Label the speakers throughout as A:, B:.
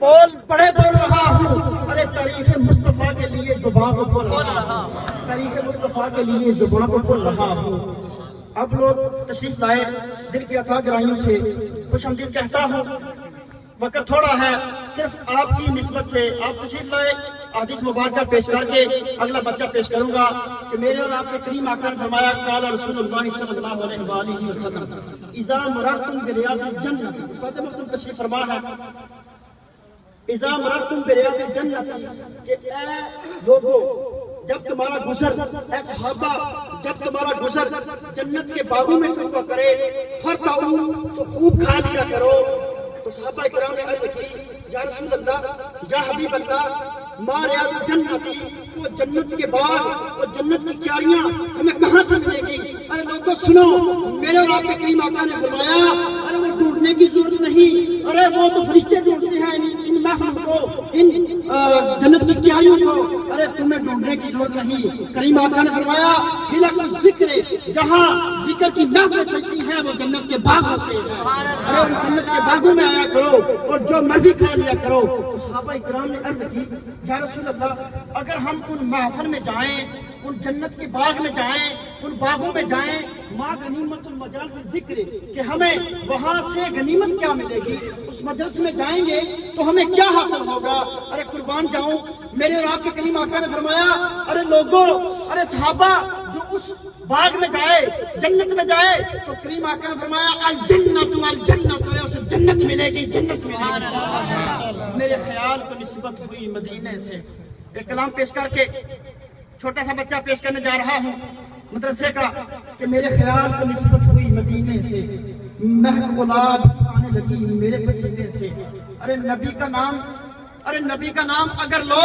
A: بول بڑے بول رہا ہوں، ارے تعریف مصطفیٰ کے لیے زبان کو کھول رہا ہوں، تعریف مصطفیٰ کے لیے زبان کو کھول رہا ہوں۔ اب لوگ تشریف لائے، دل کی عطا گرائیوں سے خوش آمدید کہتا ہوں۔ وقت تھوڑا ہے، صرف آپ کی نسبت سے آپ تشریف لائے، حدیث مبارکہ پیش کر کے اگلا بچہ پیش کروں گا کہ میرے اور آپ کے کریم آقا نے فرمایا قال رسول اللہ صلی اللہ علیہ وآلہ وسلم اذا مررتم بریاض الجنت، استاد محترم تشریف فرما ہے، اذا مررتم بریاض الجنت، کہ اے لوگو جب تمہارا گزر، اے صحابہ جب تمہارا گزر جنت کے باغوں میں سے ہوا کرے، فرتعوا تو خوب کھا لیا کرو۔ تو صحابہ کرام نے عرض کی یا رسول اللہ یا حبیب اللہ ما ریاض الجنت، تو جنت کے باغ اور جنت کی کیاریاں ہمیں کہاں سے ملے گی؟ ارے لوگوں سنو، میرے اور آپ کے کریم آقا نے فرمایا ارے وہ ڈھونڈنے کی ضرورت نہیں، ارے وہ تو فرشتے ڈھونڈتے ہیں ان محفل کو، ان جنت کی کیاریوں کو، ارے تمہیں ڈھونڈنے کی ضرورت نہیں۔ کریم آقا نے فرمایا حلق الذکر، جہاں ذکر کی محفلیں سجتی ہیں وہ جنت کے باغ ہوتے ہیں، ارے ان جنت کے باغوں میں آیا کرو اور جو مرضی کھا لیا کرو۔ تو صحابہ کرام نے عرض کی یا رسول اللہ اگر ہم ان محفل میں جائیں، ان جنت کے باغ میں جائیں، ان باغوں میں جائیں، ما غنیمت المجالس ذکر، کہ ہمیں وہاں سے غنیمت کیا ملے گی، اس مجلس میں جائیں گے تو ہمیں کیا حاصل ہوگا؟ ارے قربان جاؤں، میرے اور آپ کے کریم آقا نے فرمایا ارے لوگوں، ارے صحابہ جو اس باغ میں جائے، جنت میں جائے، تو کریم آقا نے فرمایا الجنت الجنت، ارے اسے جنت ملے گی، جنت ملے گی۔ میرے خیال کو نسبت ہوئی مدینے سے، ایک کلام پیش کر کے چھوٹا سا بچہ پیش کرنے جا رہا ہوں مدرسے کا کہ میرے خیال کو نسبت ہوئی مدینے سے، مہک گلاب آنے لگی میرے پسینے سے، ارے نبی کا نام، ارے نبی کا نام اگر لو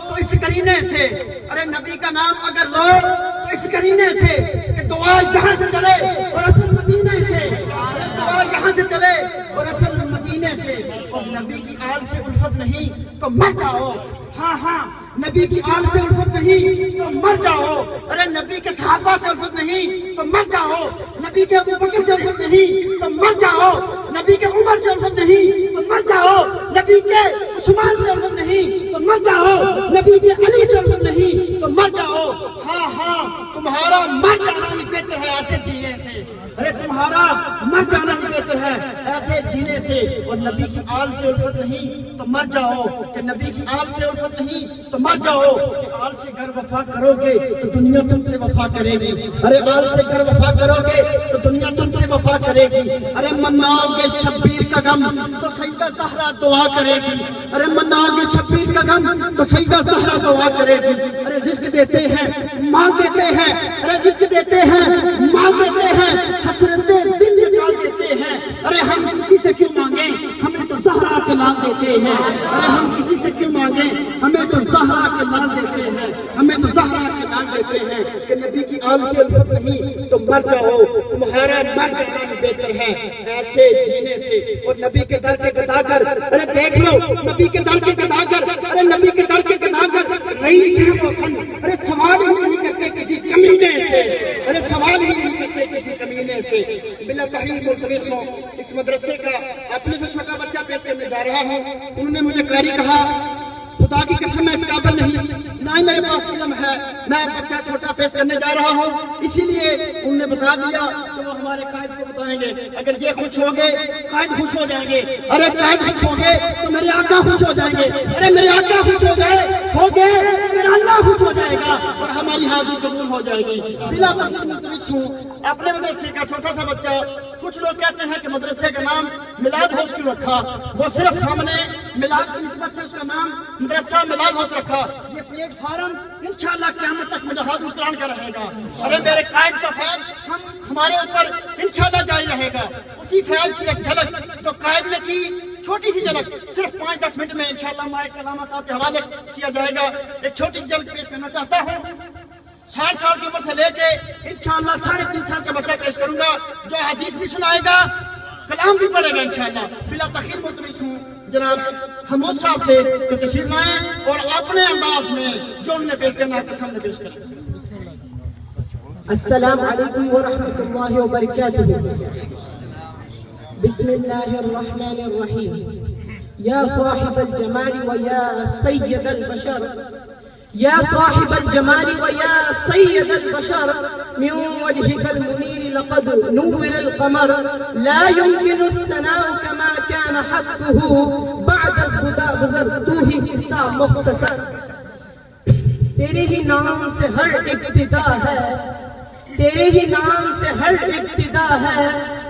A: تو اس قرینے سے، ارے نبی کا نام اگر لو تو اس قرینے سے کہ دعا یہاں سے چلے اور اصل مدینے سے، ارے دعا یہاں سے چلے اور اصل مدینے سے، اور نبی کی آل سے الفت نہیں تو مر جاؤ، ہاں ہاں نبی کی آل سے الفت نہیں تو مر جاؤ، ارے نبی کے صحابہ سے الفت نہیں تو مر جاؤ، نبی کے ابو بکر سے الفت نہیں تو مر جاؤ، نبی کے عمر سے الفت نہیں تو مر جاؤ، نبی کے عثمان سے الفت نہیں تو مر جاؤ، نبی کے علی سے الفت نہیں تو مر جاؤ، ہاں ہاں تمہارا مر جانا ہی بہتر ہے ایسے جینے سے، ارے تمہارا مر جانا ہی بہتر ہے ایسے جینے سے، اور نبی کی آل سے الفت نہیں تو مر جاؤ، کہ نبی کی آل سے الفت نہیں تو مر جاؤ، کہ آل سے گر وفا کرو گے تو دنیا تم سے وفا کرے گی، ارے آل سے گر وفا کرو گے تو دنیا تم سے وفا کرے گی، ارے مناؤ گے شبیر کا غم تو سیدہ زہرا دعا کرے گی، ارے مناؤ گے شبیر کا غم تو سیدہ زہرا دعا کرے گی، ارے رزق دیتے ہیں مال دیتے ہیں، ارے رزق دیتے ہیں مال دیتے ہیں، حسرتیں دل نکال دیتے ہیں، ارے ہم کسی سے کیوں مانگیں ہمیں تو زہرا کے لال دیتے ہیں، ارے ہم کسی سے کیوں مانگیں ہمیں تو زہرا کے لال دیتے ہیں، ہمیں تو زہرا کے لال دیتے ہیں، کہ نبی کی آل سے الفت نہیں تو مر جاؤ، تمہارا مر جانا ہی بہتر ہے ایسے جینے سے، اور نبی کے در کے گداگر، ارے دیکھ لو نبی کے در کے گداگر، ارے نبی کے در کے گداگر رئیس ہیں وہ سن، ارے سوال ہی نہیں کرتے کسی کمینے سے، ارے سوال ہی نہیں کرتے کسی کمینے سے۔ بلا تحیل ملتمس ہوں اس مدرسے کا اپنے سے چھوٹا بچہ پیش کرنے جا رہا ہوں، انہوں نے مجھے قاری کہا خدا کی قسم میں اس قابل نہیں، نہ ہی میرے پاس علم ہے، میں بچہ چھوٹا پیش کرنے جا رہا ہوں، اسی لیے انہوں نے بتا دیا کہ وہ ہمارے قائد کو بتائیں گے، اگر یہ خوش ہو گئے قائد خوش ہو جائیں گے، ارے قائد خوش ہو گئے تو میرے آقا خوش ہو جائیں گے، ارے میرے آقا خوش ہو گئے میرا اللہ خوش ہو جائے گا اور ہماری حاضری قبول ہو جائے گی۔ بلا تحیل ملتمس ہوں اپنے مدرسے کا چھوٹا سا بچہ، کچھ لوگ کہتے ہیں کہ مدرسے کا نام میلاد ہاؤس کیوں رکھا، وہ صرف ہم نے میلاد کی نسبت سے اس کا نام مدرسہ میلاد ہاؤس رکھا، یہ پلیٹ فارم انشاءاللہ قیامت تک مجاہد القرآن کا رہے گا، ارے میرے قائد کا فیض ہمارے اوپر انشاءاللہ جاری رہے گا، اسی فیض کی ایک جھلک جو قائد نے کی، چھوٹی سی جھلک صرف 5-10 منٹ میں انشاءاللہ مائک علامہ صاحب کے حوالے کیا جائے گا، ایک چھوٹی سی جھلک پیش کرنا چاہتا ہوں۔ 60 سال کی عمر سے لے کے انشاءاللہ 3.5 سال کا بچہ پیش کروں گا جو حدیث بھی سنائے گا، کلام بھی پڑھے گا انشاءاللہ۔ بلا تخیر ملتمس ہوں جناب حمود صاحب سے کہ تشریف لائیں اور اپنے انداز میں جو انہوں نے پیش کرنا آپ کے سامنے پیش کریں۔
B: السلام علیکم ورحمۃ اللہ وبرکاتہ۔ بسم اللہ الرحمن الرحیم۔ يا صاحب الجمال ويا سيد البشر يا صاحب الجمال ويا سيد البشر من وجهك المنير لقد نور القمر لا يمكن الثناء كما كان حقه بعد الخدا گزر تو ہی قصہ مختصر تیرے ہی نام سے ہر ابتدا ہے تیرے ہی نام سے ہر ابتدا ہے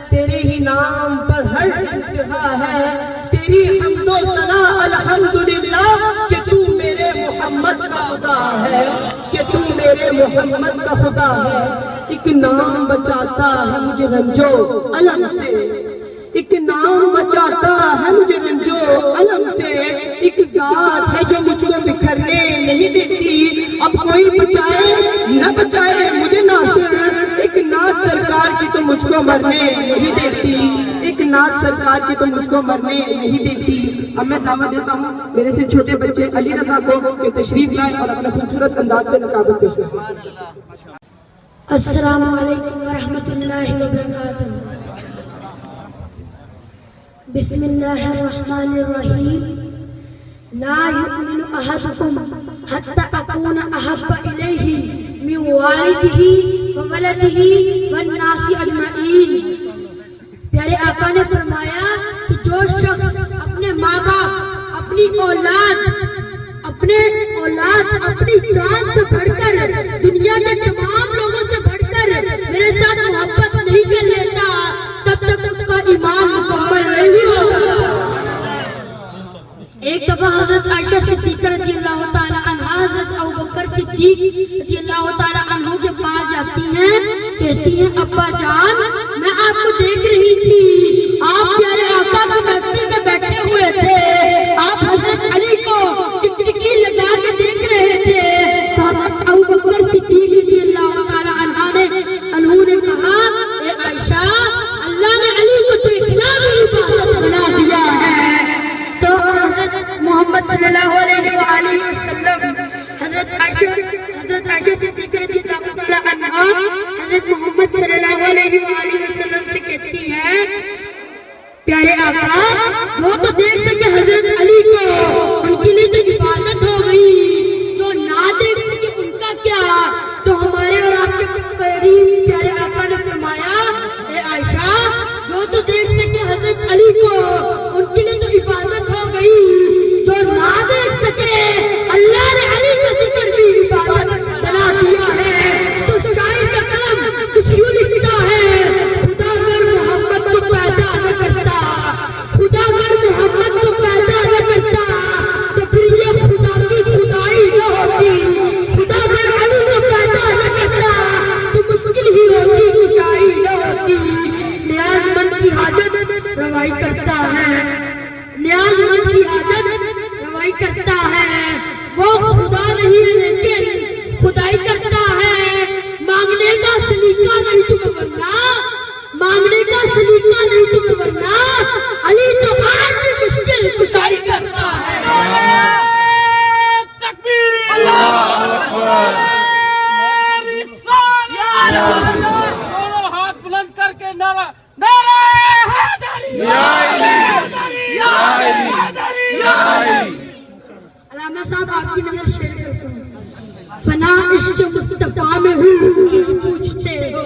B: تیرے ہی نام پر ہر انتہا ہے تیری حمد و ثنا الحمدللہ کہ تو میرے محمد کا خدا ہے کہ تو میرے محمد کا خدا ہے ایک نام بچاتا ہے مجھے رنجو علم سے ایک نام بچاتا ہے مجھے رنجو علم سے ایک ذات ہے جو مجھ کو بکھرنے نہیں دیتی اب کوئی بچائے نہ بچائے مجھے ناصر ایک نعت سرکار کی تو مجھ کو مرنے نہیں دیتی ایک نعت سرکار کی تو مجھ کو مرنے نہیں دیتی اب میں دعوت دیتا ہوں میرے سے چھوٹے بچے علی رضا کو کہ تشریف لائیں اور اپنے خوبصورت انداز سے نقابت پیش کریں.
C: السلام علیکم ورحمۃ اللہ وبرکاتہ. بسم اللہ الرحمن الرحیم. لا یؤمن احدکم حتی اکون احب الیہ من والدہ وولدہ والناس اجمعین. پیارے آقا نے فرمایا کہ جو شخص اپنے ماں باپ اپنی اولاد اپنی جان سے بڑھ کر دنیا کے تمام لوگوں سے بڑھ کر میرے ساتھ محبت نہیں کر لیتا تب تک اس کا ایمان مکمل نہیں ہوگا. ایک دفعہ حضرت عائشہ صدیقہ رضی اللہ تعالی عنہ حضرت ابوبکر صدیق رضی اللہ تعالی عنہ کے پاس جاتی ہیں کہتی ہیں ابا جان میں آپ کو دیکھ رہی تھی آپ پیارے آقا کی محفل میں بیٹھے ہوئے تھے آپ حضرت علی کو ٹکٹکی لگا کے دیکھ رہے تھے تو حضرت ابوبکر صدیق رضی اللہ تعالی عنہ نے کہا اے عائشہ اللہ نے علی کو دیکھنا بھی عبادت بنا دیا ہے. تو حضرت محمد صلی اللہ علیہ وآلہ وسلم حضرت عائشہ صدیقہ رضی اللہ تعالی عنہا حضرت محمد صلی اللہ علیہ وآلہ وسلم سے کہتی ہیں پیارے آقا وہ تو دیکھ سکے حضرت علی کو ان کے لیے تو عبادت ہو گئی جو نہ دیکھ سکے ان کا کیا. تو ہمارے اور آپ کے قریب پیارے آقا نے فرمایا اے عائشہ جو تو دیکھ سکے حضرت علی کو ان کے لیے تو عبادت ہو گئی جو نہ دیکھ سکے اللہ نے علی کا ذکر بھی عبادت بنا دیا ہے. تو شاعر کا قلم کچھ یوں لکھتا ہے خدا اگر محمد کو پیدا نہ کرتا خدا اگر محمد کو پیدا نہ کرتا تو پھر یہ خدا کی خدائی نہ ہوتی خدا اگر علی کو پیدا نہ کرتا تو مشکل ہی ہوتی کشائی نہ ہوتی. نیاز مند کی حاجت روائی کرتا ہے نیاز مند کی حاجت روائی کرتا ہے وہ خدا نہیں لیکن خدائی کرتا ہے. مانگنے کا سلیقہ نہیں تمہیں ورنہ مانگنے کا سلیقہ نہیں تمہیں ورنہ علی تو آج بھی مشکل کشائی کرتا ہے. تکبیر اللہ اکبر
D: دونوں ہاتھ بلند کر کے نعرہ نعرہ حیدری یا علی یا علی یا علی.
C: علامہ صاحب آپ کی نظر شیئر کرتا ہوں. فنا عشق مصطفیٰ میں ہوں کیا پوچھتے ہو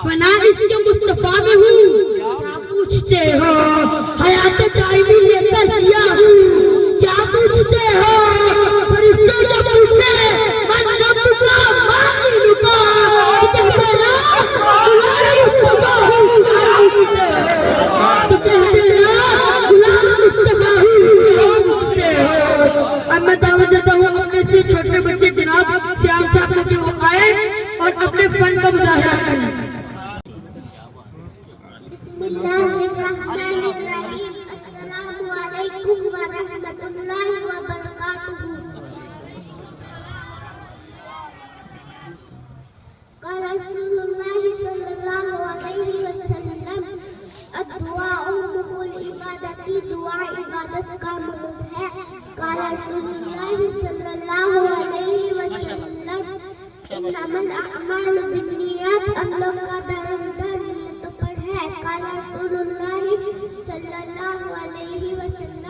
C: فنا عشق مصطفیٰ میں ہوں کیا پوچھتے ہو حیات دائمی لے کر دیا ہوں کیا پوچھتے ہو فرشتے جو پوچھے من رب کا مانی کا تو کہتے نا غلام مصطفیٰ ہوں کیا پوچھتے ہو تو کہتے نا غلام مصطفیٰ ہوں کیا پوچھتے ہو. اب میں دعوت دیتا ہوں اپنے سے چھوٹے بچے جناب سیام صاحب کو کہ وہ آئے اور اپنے فن کا مظاہرہ کریں.
E: بسم اللہ الرحمن الرحیم. السلام علیکم ورحمۃ اللہ وبرکاتہ. قال رسول اللہ صلی اللہ علیہ وسلم الدعاء مخ العبادت دعا عبادت کا مغز ہے. قال رسول اللہ صلی اللہ علیہ وسلم انما الاعمال بالنیات. ہم لوگ کا درجہ نیتوں پر ہے. قال رسول اللہ صلی اللہ علیہ وسلم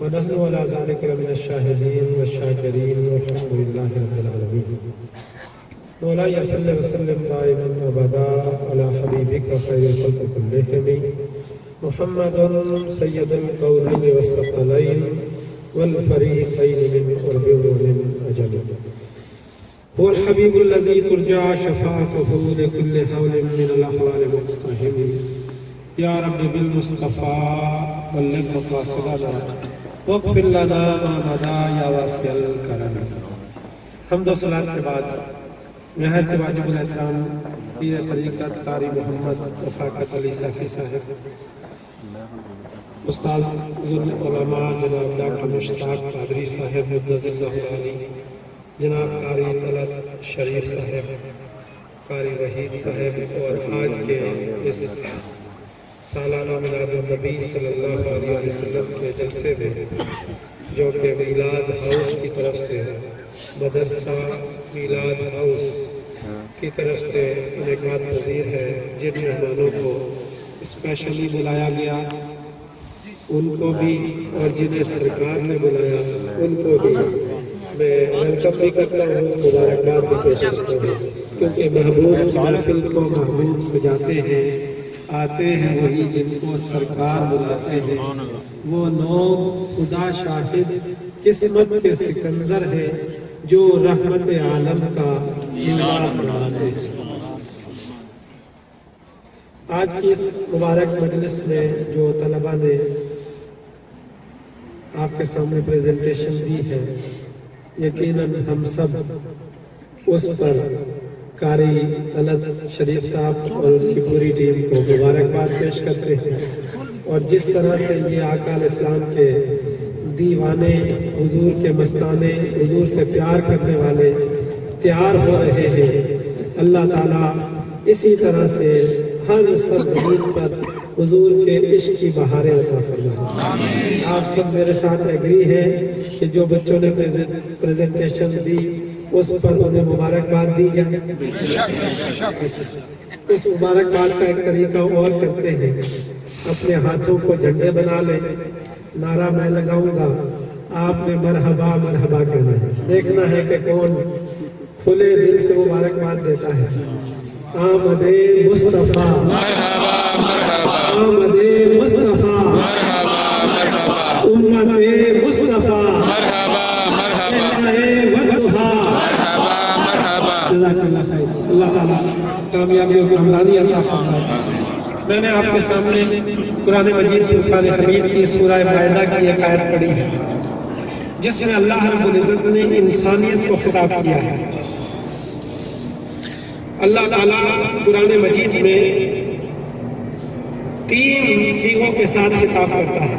F: ونحن على ذلك من الشاهدين والشاكرين والحمد لله رب العالمين. مولاي صل وسلم دائما ابدا على حبيبك خير الخلق كلهم محمد سيد الكونين والثقلين والفريقين من قرب ومن اجل. هو الحبيب الذي ترجى شفاعته لكل حول من الاحوال مقتحم. يا رب بالمصطفى بلغ مقاصدنا واغفر لنا ما مضى یا واسع الکرم. حمد و صلات کے بعد نہایت واجب الاحترام پیر طریقت قاری محمد رفاقت علی صافی صاحب، استاد العلماء جناب ڈاکٹر مشتاق قادری صاحب مدظر اللہ علی، جناب قاری طلعت شریف صاحب، قاری وحید صاحب، اور آج کے اس سالانہ میلاد النبی صلی اللہ علیہ وسلم کے جلسے میں جو کہ میلاد ہاؤس کی طرف سے مدرسہ میلاد ہاؤس کی طرف سے انعقاد پذیر ہے، جن مہمانوں کو اسپیشلی بلایا گیا ان کو بھی اور جنہیں سرکار نے بلایا ان کو بھی میں ویلکم بھی کرتا ہوں، مبارکباد بھی پیش کرتا ہوں، کیونکہ محبوب محفل کو محبوب سجاتے ہیں، آتے ہیں وہی جن کو سرکار بلاتے ہیں۔ وہ لوگ خدا شاہد قسمت کے سکندر ہیں جو رحمت عالم کا میلاد مناتے ہیں۔ آج کی اس مبارک مجلس میں جو طلباء نے آپ کے سامنے پریزنٹیشن دی ہے، یقیناً ہم سب اس پر قاری طلعت شریف صاحب اور ان کی پوری ٹیم کو مبارکباد پیش کرتے ہیں، اور جس طرح سے یہ آقا علیہ السلام کے دیوانے، حضور کے مستانے، حضور سے پیار کرنے والے تیار ہو رہے ہیں، اللہ تعالیٰ اسی طرح سے ہر سرزمین پر حضور کے عشق کی بہاریں عطا فرمائے۔ آپ سب میرے ساتھ ایگری ہیں کہ جو بچوں نے پریزنٹیشن دی اس پر انہیں مبارکباد دی جائے۔ اس مبارکباد کا ایک طریقہ اور کرتے ہیں، اپنے ہاتھوں کو جھنڈے بنا لیں، نعرہ میں لگاؤں گا، آپ نے مرحبا مرحبا کہنا ہے، دیکھنا ہے کہ کون کھلے دل سے مبارکباد دیتا ہے۔ آمد مصطفیٰ آمد مصطفیٰ امت مصطفیٰ اللہ تعالیٰ کامیابیوں کی حمرانی عطا فرمائے۔ میں نے آپ کے سامنے قرآن مجید فرقان حمید کی سورہ مائدہ کی ایک آیت پڑھی ہے، جس میں اللہ رب العزت نے انسانیت کو خطاب کیا ہے۔ اللہ تعالیٰ قرآن مجید میں 3 صیغوں کے ساتھ خطاب کرتا ہے۔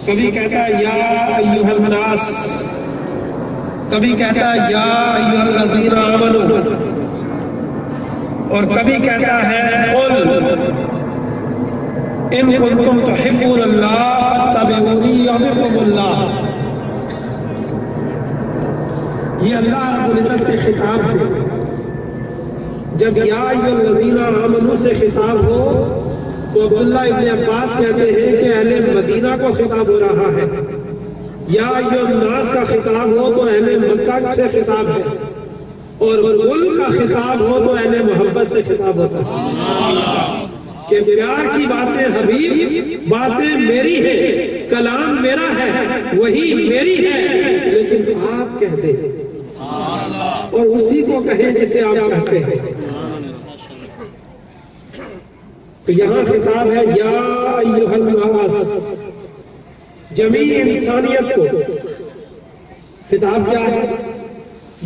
F: کبھی کہتا ہے یا ایھا الناس، کبھی کہتا ہے یا ایھا الذین آمنوا، اور کبھی کہتا ہے قل ان کنتم تحبون اللہ فاتبعونی یحببکم اللہ۔ یہ اللہ رب العزت سے خطاب ہے۔ جب یا ایھا الذین آمنوا سے خطاب ہو تو عبداللہ ابن عباس کہتے ہیں کہ اہل مدینہ کو خطاب ہو رہا ہے، یا ایھا الناس کا خطاب ہو تو اہل مکہ سے خطاب ہے، اور قل کا خطاب ہو تو اہل محبت سے خطاب ہوتا ہے کہ پیار کی باتیں حبیب، باتیں میری ہیں، کلام میرا ہے، وہی میری ہے، لیکن آپ کہہ دیں اور اسی کو کہیں جسے آپ چاہتے ہیں۔ تو یہاں خطاب ہے یا ایھا الناس، جمیع انسانیت کو خطاب کیا ہے؟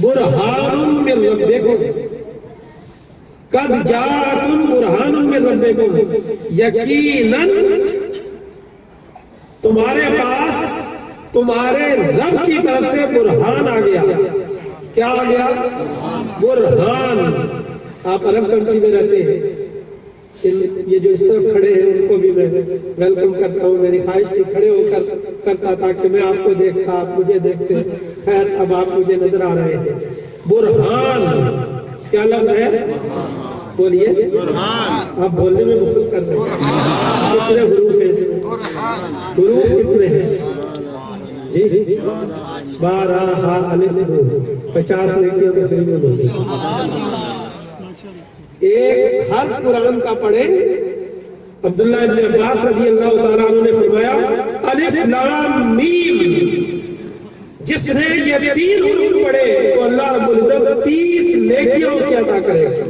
F: برہان من ربکم، قد جاءکم برہان من ربکم، یقیناً تمہارے پاس تمہارے رب کی طرف سے برہان آ گیا۔ کیا آ گیا؟ برہان۔ آپ عرب کنٹری میں رہتے ہیں، یہ جو اس طرف کھڑے ہیں ان کو بھی میں ویلکم کرتا ہوں، میری خواہش تھی کھڑے ہو کر کرتا تاکہ میں آپ کو دیکھتا، آپ مجھے دیکھتے، خیر اب آپ مجھے نظر آ رہے ہیں۔ برہان کیا لفظ ہے؟ بولیے۔ آپ بولنے میں بخل کر رہے ہیں۔ کتنے حروف ہیں اس میں؟ حروف کتنے ہیں؟ جی 12 ہا الف 50 نیکیوں تو فری میں ملتی۔ ایک حرف قرآن کا پڑھے، عبداللہ ابن عباس رضی اللہ تعالیٰ عنہ نے فرمایا الف لام میم، جس نے یہ 3 حروف پڑھے تو اللہ رب العزت 30 نیکیاں اسے عطا کرے گا۔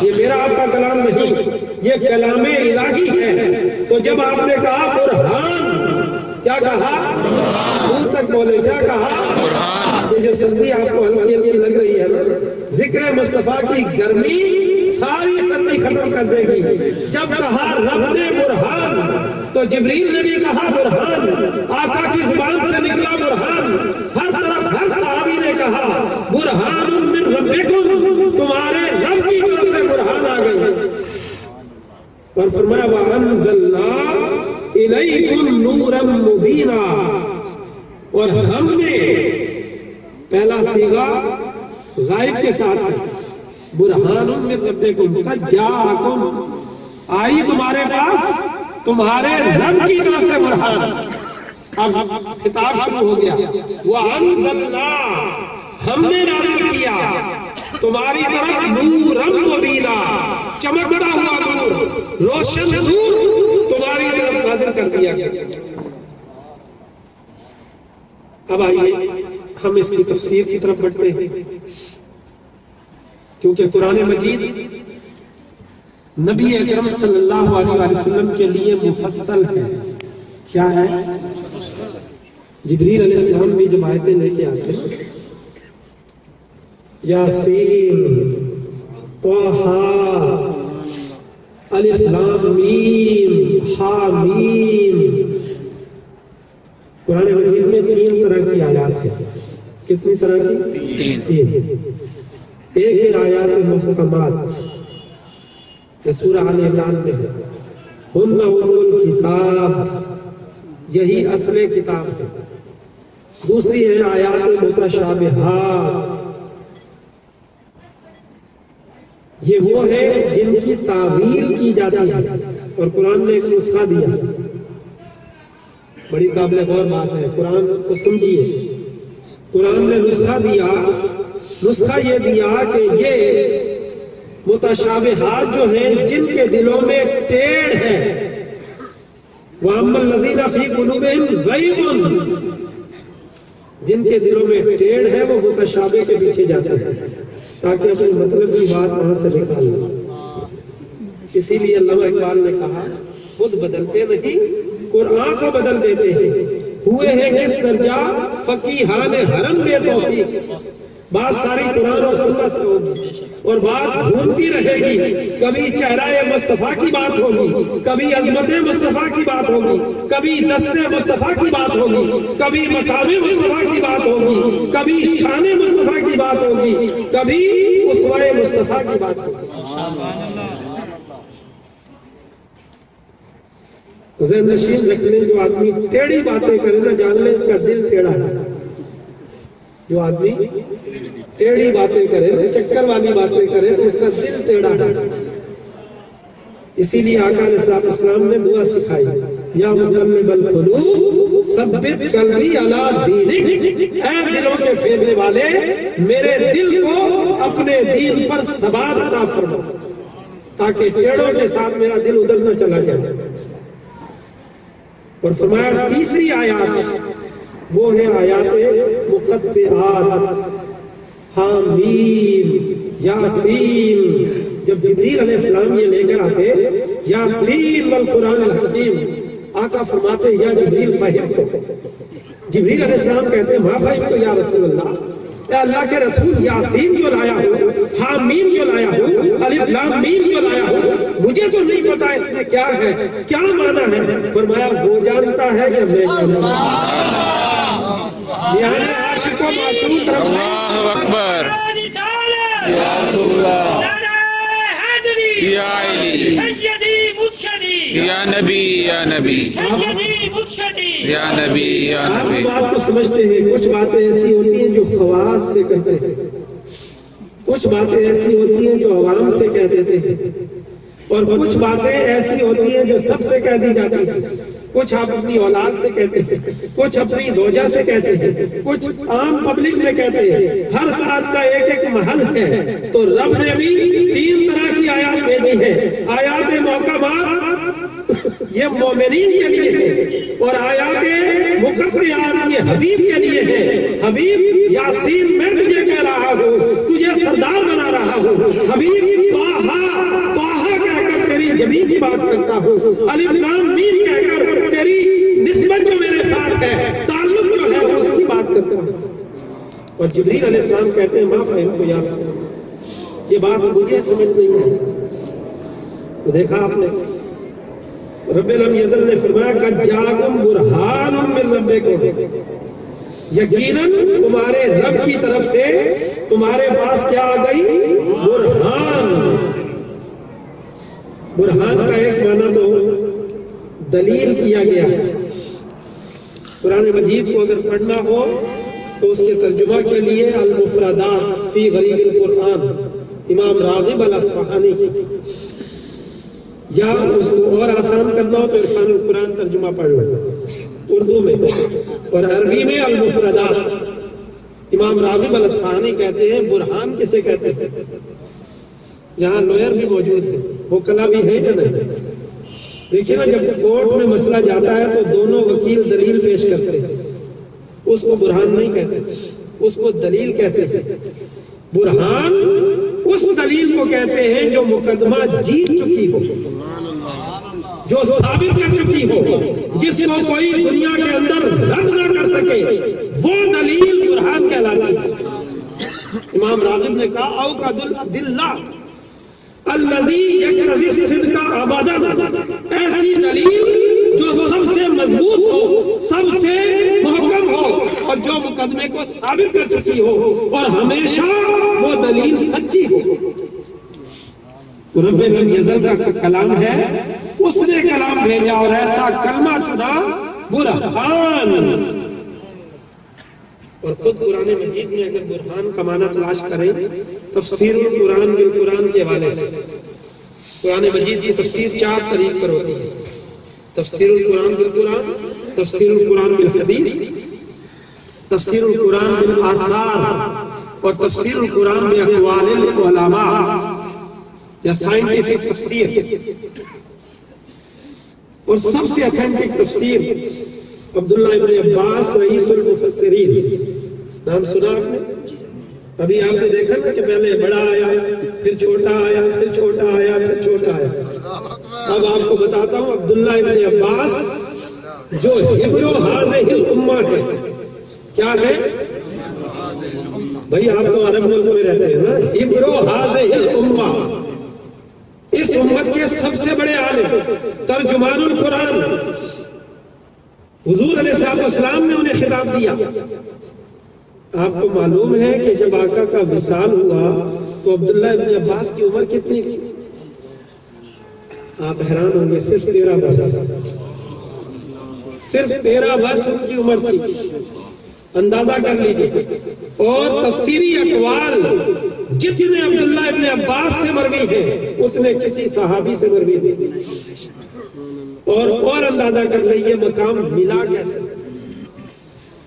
F: یہ میرا آپ کا کلام نہیں، یہ کلام الہی ہے۔ تو جب آپ نے کہا برہان، کیا کہا؟ دور تک بولے، کیا کہا؟ یہ جو سردی آپ کو ہلکی ہلکی لگ رہی ہے نا، ذکر مصطفیٰ کی گرمی ساری سردی ختم کر دے گی۔ جب کہا رب نے برہان تو جبریل نے بھی کہا برہان، آقا کی زبان سے نکلا برہان، ہر طرف ہر صحابی نے کہا برہان من ربکم، تمہارے رب کی طرف سے برہان آ گئی۔ اور فرمایا وَأَنزَلْنَا إِلَيْكُمْ نُورًا مُبِينًا، اور ہم نے، پہلا صیغہ غائب کے ساتھ ہے، برہان من ربکم قد جاءکم، آئی تمہارے پاس تمہارے رب کی طرف سے برہان۔ اب خطاب شروع ہو گیا، وَأَنزَلْنَا، ہم نے نازل کیا تمہاری طرف نورًا مبینًا، چمکتا ہوا نور، روشن نور تمہاری طرف نازل کر دیا گیا۔ اب آئیے ہم اس کی تفسیر کی طرف بڑھتے ہیں، کیونکہ قرآن مجید نبی اکرم صلی اللہ علیہ وسلم کے لیے مفصل ہے۔ کیا ہے؟ جبریل علیہ السلام بھی جب آیتیں لے کے آتے ہیں، یاسین طٰہٰ الف لام میم حامیم، قرآن مجید میں 3 طرح کی آیات ہیں۔ کتنی طرح کی؟ 3۔ ایک ہے آیات محکمات، یہ سورہ آل عمران میں ہے، ہن الکتاب، یہی اصل کتاب ہے۔ دوسری ہے آیات متشابہات، یہ وہ ہے جن کی تعویل کی جاتی ہے، اور قرآن نے ایک نسخہ دیا، بڑی قابل غور بات ہے، قرآن کو سمجھیے۔ قرآن نے نسخہ دیا، نسخہ یہ دیا کہ یہ متشابہات جو ہیں جن کے دلوں میں ٹیڑھ ہے، وَأَمَّا الَّذِينَ فِي قُلُوبِهِمْ زَيْغٌ، جن کے دلوں میں ٹیڑھ ہے وہ متشابہ کے پیچھے جاتے ہیں تاکہ اپنے مطلب کی بات وہاں سے نکال لیں۔ اسی لیے علامہ اقبال نے کہا خود بدلتے نہیں، قرآن کو بدل دیتے ہیں، ہوئے ہیں کس درجہ فقیہان حرم بے توفیق۔ بات ساری قرآن اور سنت سے ہوگی اور بات گھومتی رہے گی، کبھی چہرہ مصطفیٰ کی بات ہوگی، کبھی عظمت مصطفیٰ کی بات ہوگی، کبھی دست مصطفیٰ کی بات ہوگی، کبھی مقام مصطفیٰ کی بات ہوگی، کبھی شان مصطفیٰ کی بات ہوگی، کبھی اسوہ مصطفیٰ کی بات ہوگی۔ ذہن نشین رکھ لیں، جو آدمی ٹیڑھی باتیں کرے نا، جان لیں اس کا دل ٹیڑھا ہے۔ جو آدمی ٹیڑھی باتیں کرے، چکر والی باتیں کرے، تو اس کا دل ٹیڑھا ہے۔ اسی لیے آقا علیہ السلام نے دعا سکھائی، یا مقلب القلوب ثبت قلبی علی دینک، اے دلوں کے پھیرنے والے میرے دل کو اپنے دین پر ثبات عطا فرما، تاکہ ٹیڑھوں کے ساتھ میرا دل ادھر نہ چلا جائے۔ اور فرمایا تیسری آیات وہ ہے آیات مقطعات، حامیم یاسین، جب جبریل علیہ السلام یہ لے کر آتے یاسین والقرآن الحکیم، آقا فرماتے یا جبریل فہمت، جبریل علیہ السلام کہتے ہیں ما فہمت یا رسول اللہ، اے اللہ کے رسول یاسین جو لایا ہو، حامیم جو لایا ہو، الف لام میم جو لایا ہو، مجھے تو نہیں پتا اس میں کیا ہے، کیا معنی ہے۔ فرمایا وہ جانتا ہے یا میں جانتا ہوں۔ یعنی عاشق و معشوق رب
G: اللہ اکبر، یا رسول اللہ، یا علی، یا نبی، یا نبی، یا نبی، یا
F: آپ
G: نبی۔
F: بات کو سمجھتے ہیں، کچھ باتیں ایسی ہوتی ہیں جو خواص سے کرتے ہیں، کچھ باتیں ایسی ہوتی ہیں جو عوام سے کہہ دیتے ہیں، اور کچھ باتیں ایسی ہوتی ہیں جو سب سے کہہ دی جاتی ہیں۔ کچھ آپ اپنی اولاد سے کہتے ہیں، کچھ اپنی زوجہ سے کہتے ہیں، کچھ عام پبلک میں کہتے ہیں، ہر بات کا ایک ایک محل ہے۔ تو رب نے بھی 3 طرح کی آیات بھیجی ہے۔ آیات محکمات یہ مومنین کے لیے ہے، اور آیات مقطعات یہ حبیب کے لیے ہے۔ حبیب یاسین میں تجھے کہہ رہا ہوں، تجھے سردار بنا رہا ہوں۔ حبیب طٰہٰ کہہ کر تیری جبین کی بات کرتا ہوں، الف لام میم کہہ کر تیری نسبت جو میرے ساتھ ہے، تعلق جو ہے اس کی بات کرتا ہوں۔ اور جبریل علیہ السلام کہتے ہیں ما فہمت یا رسول اللہ، یہ بات مجھے سمجھ نہیں ہے۔ تو دیکھا آپ نے رب لم یزل نے فرمایا قد جاءکم برہان من ربکم، یقیناً تمہارے رب کی طرف سے تمہارے پاس کیا آ گئی؟ برہان۔ برہان کا ایک معنی تو دلیل کیا گیا ہے۔ قرآن مجید کو اگر پڑھنا ہو تو اس کے ترجمہ کے لیے المفردات فی غریب القرآن امام راغب الاصفہانی کی، یا اس کو اور آسان کرنا ہو تو عرفان القرآن ترجمہ پڑھ لو اردو میں، اور عربی میں المفردات۔ امام راغب الاصفہانی کہتے ہیں برہان کسے کہتے ہیں؟ یہاں لوئر بھی موجود ہے، وہ کلا بھی ہے یا نہیں؟ دیکھیے نا، جب کورٹ میں مسئلہ جاتا ہے تو دونوں وکیل دلیل پیش کرتے ہیں، اس کو برہان نہیں کہتے، اس کو دلیل کہتے ہیں۔ برہان اس دلیل کو کہتے ہیں جو مقدمہ جیت چکی ہو، جو ثابت کر چکی ہو، جس کو کوئی دنیا کے اندر رد نہ کر سکے، وہ دلیل برہان کہلاتی ہے۔ امام راغب نے کہا اوقد الادلہ الذی یقتضی الصدق ابدا، ایسی دلیل جو سب سے مضبوط ہو، سب سے محکم ہو، اور جو مقدمے کو ثابت کر چکی ہو، اور ہمیشہ وہ دلیل سچی ہو۔ تو رب لم یزل کا کلام ہے، اس نے کلام بھیجا اور ایسا کلمہ چنا برہان۔ اور خود قرآن مجید میں اگر برہان کا معنی تلاش کریں تفسیر القرآن بالقرآن کے حوالے سے، قرآن مجید کی تفسیر 4 طریق پر ہوتی ہے: تفسیر القرآن بالقرآن، تفسیر القرآن بالحدیث، تفسیر القرآن بالآثار، اور تفسیر القرآن باقوال العلماء یا سائنٹیفک تفسیر۔ اور سب سے اتھینٹک تفسیر عبداللہ ابن عباس رئیس المفسرین، نام سنا آپ نے؟ ابھی آپ نے دیکھا نا کہ پہلے بڑا آیا، پھر چھوٹا آیا، پھر چھوٹا آیا، پھر چھوٹا آیا۔ اب آپ کو بتاتا ہوں عبداللہ ابن عباس جو حبر هذه الامہ ہے، کیا ہے بھائی؟ آپ تو عرب ملک میں رہتے ہیں نا۔ حبر هذه الامہ، اس امت کے سب سے بڑے عالم، ترجمان القرآن، حضور علیہ السلام نے انہیں خطاب دیا۔ آپ کو معلوم ہے کہ جب آقا کا وصال ہوا تو عبداللہ ابن عباس کی عمر کتنی تھی؟ آپ حیران ہوں گے، صرف 13 برس، صرف 13 برس ان کی عمر تھی۔ اندازہ کر لیجئے۔ اور تفسیری اقوال جتنے عبداللہ ابن عباس سے مروی ہیں اتنے کسی صحابی سے مروی نہیں۔ اور اندازہ کر لئیے مقام ملا کیسے۔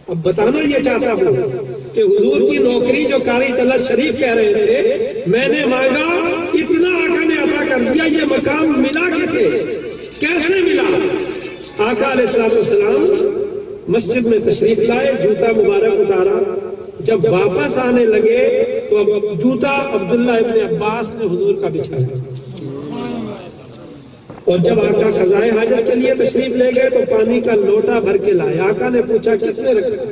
F: اب بتانا یہ چاہتا ہوں کہ حضور کی نوکری جو قاری طلعت شریف کہہ رہے تھے، میں نے مانگا، اتنا آقا نے عطا کر دیا، یہ مقام ملا کسے، کیسے ملا؟ آقا علیہ السلام مسجد میں تشریف لائے، جوتا مبارک اتارا، جب واپس آنے لگے تو اب جوتا عبداللہ ابن عباس نے حضور کا بچھایا، اور جب آقا قضائے حاجت کے لیے تشریف لے گئے تو پانی کا لوٹا بھر کے لائے۔ آقا نے پوچھا کس نے رکھا؟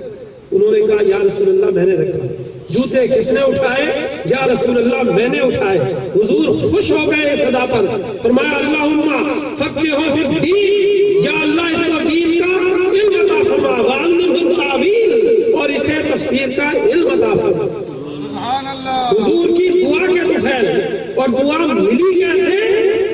F: انہوں نے کہا یا رسول اللہ میں نے رکھا۔ جوتے کس نے اٹھائے؟ یا رسول اللہ میں نے اٹھائے۔ حضور خوش ہو گئے اس ادا پر، فرمایا اللہم فقہہ فی الدین، یا اللہ اس کو دین کا علم عطا فرما، وعلمہ التاویل، اور اسے تفسیر کا علم عطا فرما۔ حضور کی دعا کے طفیل، اور دعا ملی کیسے؟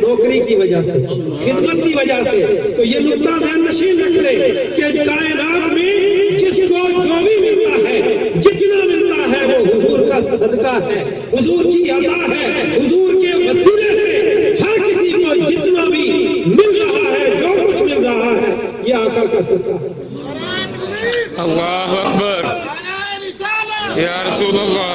F: نوکری کی وجہ سے، خدمت کی وجہ سے۔ تو یہ نقطہ ذہن نشین رکھ لیں کہ کائنات میں جس کو جو بھی ملتا ہے، جتنا ملتا ہے، وہ حضور کا صدقہ ہے، حضور کی عطا ہے، حضور کے وسیلے سے ہر کسی کو جتنا بھی مل رہا ہے، جو کچھ مل رہا ہے، یہ آقا کا صدقہ ہے۔
G: اللہ اکبر، یا رسول اللہ،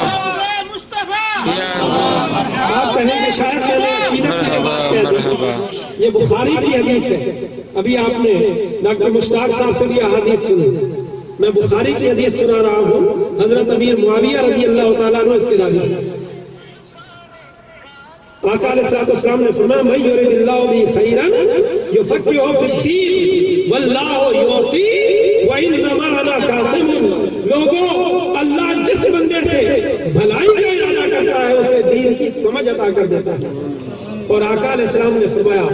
G: یا رسول اللہ۔
F: آپ کہیں کہ شاید میں نے عقیدت کی بات کہہ دی، یہ بخاری کی حدیث ہے۔ ابھی آپ نے ڈاکٹر مشتاق صاحب سے بھی احادیث سنی، میں بخاری کی حدیث سنا رہا ہوں۔ حضرت امیر معاویہ رضی اللہ تعالیٰ عنہ اس کے راوی ہیں۔ آقا علیہ السلام نے فرمایا من یرد اللہ بہ خیرا یفقہہ فی الدین واللہ یعطی وانما انا قاسم۔ لوگوں، اللہ جس بندے سے بھلائی کا ارادہ کرتا ہے اسے دین کی سمجھ عطا کر دیتا ہے۔ اور آقا علیہ السلام نے فرمایا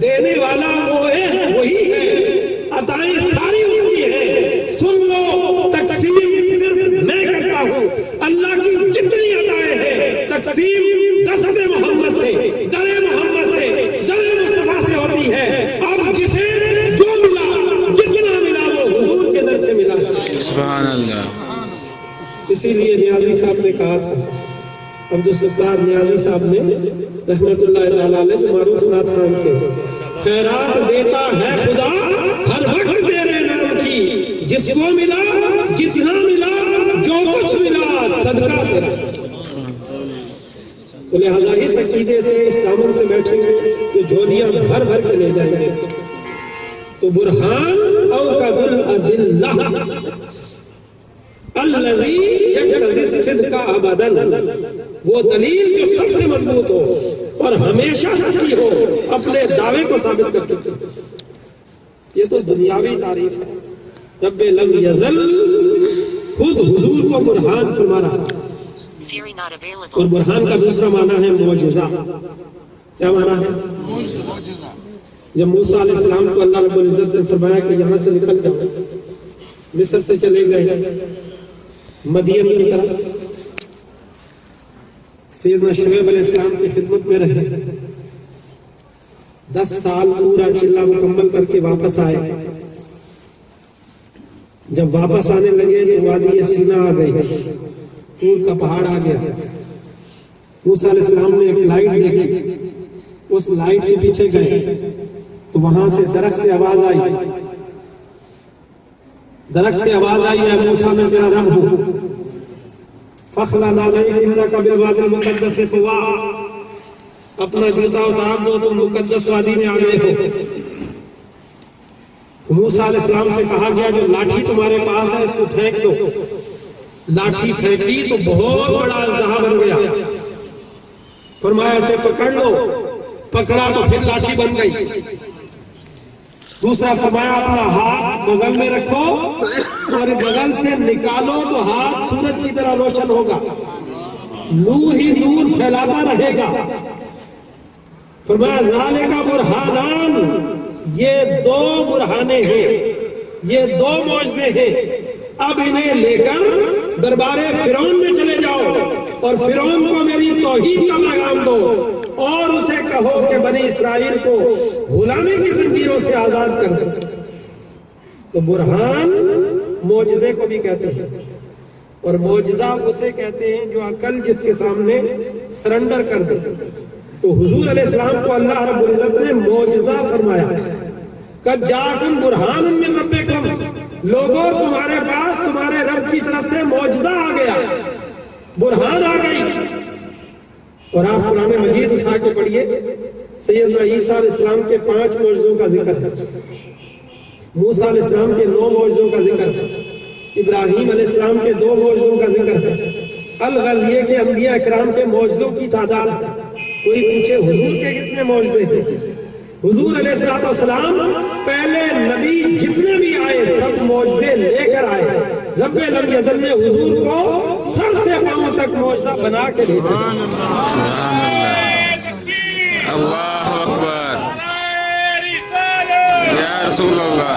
F: دینے والا وہ ہے، وہی ہے، عطائیں ساری اس کی ہیں۔ سن لو، تقسیم صرف میں کرتا ہوں، اللہ کی جتنی عطائیں ہیں تقسیم دست محمد سے، در محمد سے، در مصطفیٰ سے ہوتی ہے۔ اب جسے جو ملا، جتنا ملا، وہ حضور کے در سے ملا۔
G: سبحان اللہ۔
F: اسی لیے نیازی صاحب نے کہا تھا، عبدالستار نیازی صاحب نے رحمت اللہ تعالیٰ علیہ، جو معروف نعت خوان تھے، خیرات دیتا ہے خدا ہر وقت تیرے نام کی، جس کو ملا، جتنا ملا، جو کچھ ملا، صدقہ تیرا۔ تو لہذا اس عقیدے سے، اس دامن سے بیٹھیں گے تو جھولیاں بھر بھر کے لے جائیں گے۔ تو برہان اوقد الادلہ الذی یقتضی الصدق ابدا، وہ دلیل جو سب سے مضبوط ہو اور ہمیشہ سچی ہو، اپنے دعوے کو ثابت کر چکے۔ یہ تو دنیاوی تعریف ہے۔ رب لم یزل خود حضور کو برہان فرما رہا، اور برہان کا دوسرا معنی ہے معجزہ۔ کیا معنی ہے؟ جب موسیٰ علیہ السلام کو اللہ رب العزت نے فرمایا کہ یہاں سے نکل جاؤ، مصر سے چلے گئے مدین کی طرف، سیدنا شعیب علیہ السلام کی خدمت میں رہے، 10 سال پورا چلہ مکمل کر کے واپس آئے۔ جب واپس آنے لگے تو وادی سینا آ گئی، طور کا پہاڑ آ گیا۔ موسیٰ علیہ السلام نے ایک لائٹ دیکھی، اس لائٹ کے پیچھے گئے تو وہاں سے درخت سے آواز آئی، درخت سے آواز آئی ہے موسیٰ میں تیرا رب ہوں، فخلا نعلیک انک بالواد المقدس طویٰ، اپنا جوتا اتار دو، تم مقدس وادی میں آ گئے ہو۔ موسیٰ علیہ السلام سے کہا گیا جو لاٹھی تمہارے پاس ہے اس کو پھینک دو۔ لاٹھی پھینکی تو بہت بڑا اژدہا بن گیا۔ فرمایا اسے پکڑ لو، پکڑا تو پھر لاٹھی بن گئی۔ دوسرا فرمایا اپنا ہاتھ بغل میں رکھو اور بغل سے نکالو تو ہاتھ سورج کی طرح روشن ہوگا، نور ہی نور پھیلاتا رہے گا۔ فرمایا ذالک برہانان، یہ 2 برہانے ہیں، یہ 2 معجزے ہیں۔ اب انہیں لے کر دربار فرعون میں چلے جاؤ اور فرعون کو میری توحید کا پیغام دو، اور اسے کہو کہ بنی اسرائیل کو غلامی کی زنجیروں سے آزاد کر دو۔ تو برہان معجزے کو بھی کہتے ہیں، اور معجزہ اسے کہتے ہیں جو عقل جس کے سامنے سرنڈر کر دے۔ تو حضور علیہ السلام کو اللہ رب العزت نے معجزہ فرمایا، قد جاءکم برہان من ربکم، لوگوں تمہارے پاس تمہارے رب کی طرف سے معجزہ آ گیا، برہان آ گئی۔ اور آپ قرآن مجید اٹھا کے پڑھیے، سیدنا عیسیٰ علیہ السلام کے 5 معجزوں کا ذکر ہے، موسیٰ علیہ السلام کے 9 معجزوں کا ذکر ہے، ابراہیم علیہ السلام کے 2 معجزوں کا ذکر ہے. الغرض یہ کہ انبیاء اکرام کے معجزوں کی تعداد ہے. کوئی پوچھے حضور کے کتنے معجزے ہیں؟ حضور علیہ السلام پہلے نبی جتنے بھی آئے سب معجزے لے کر آئے. رب لم یزل نے حضور کو سر سے پاؤں تک معجزہ بنا کے بھیجا.
G: اللہ اکبر یا رسول اللہ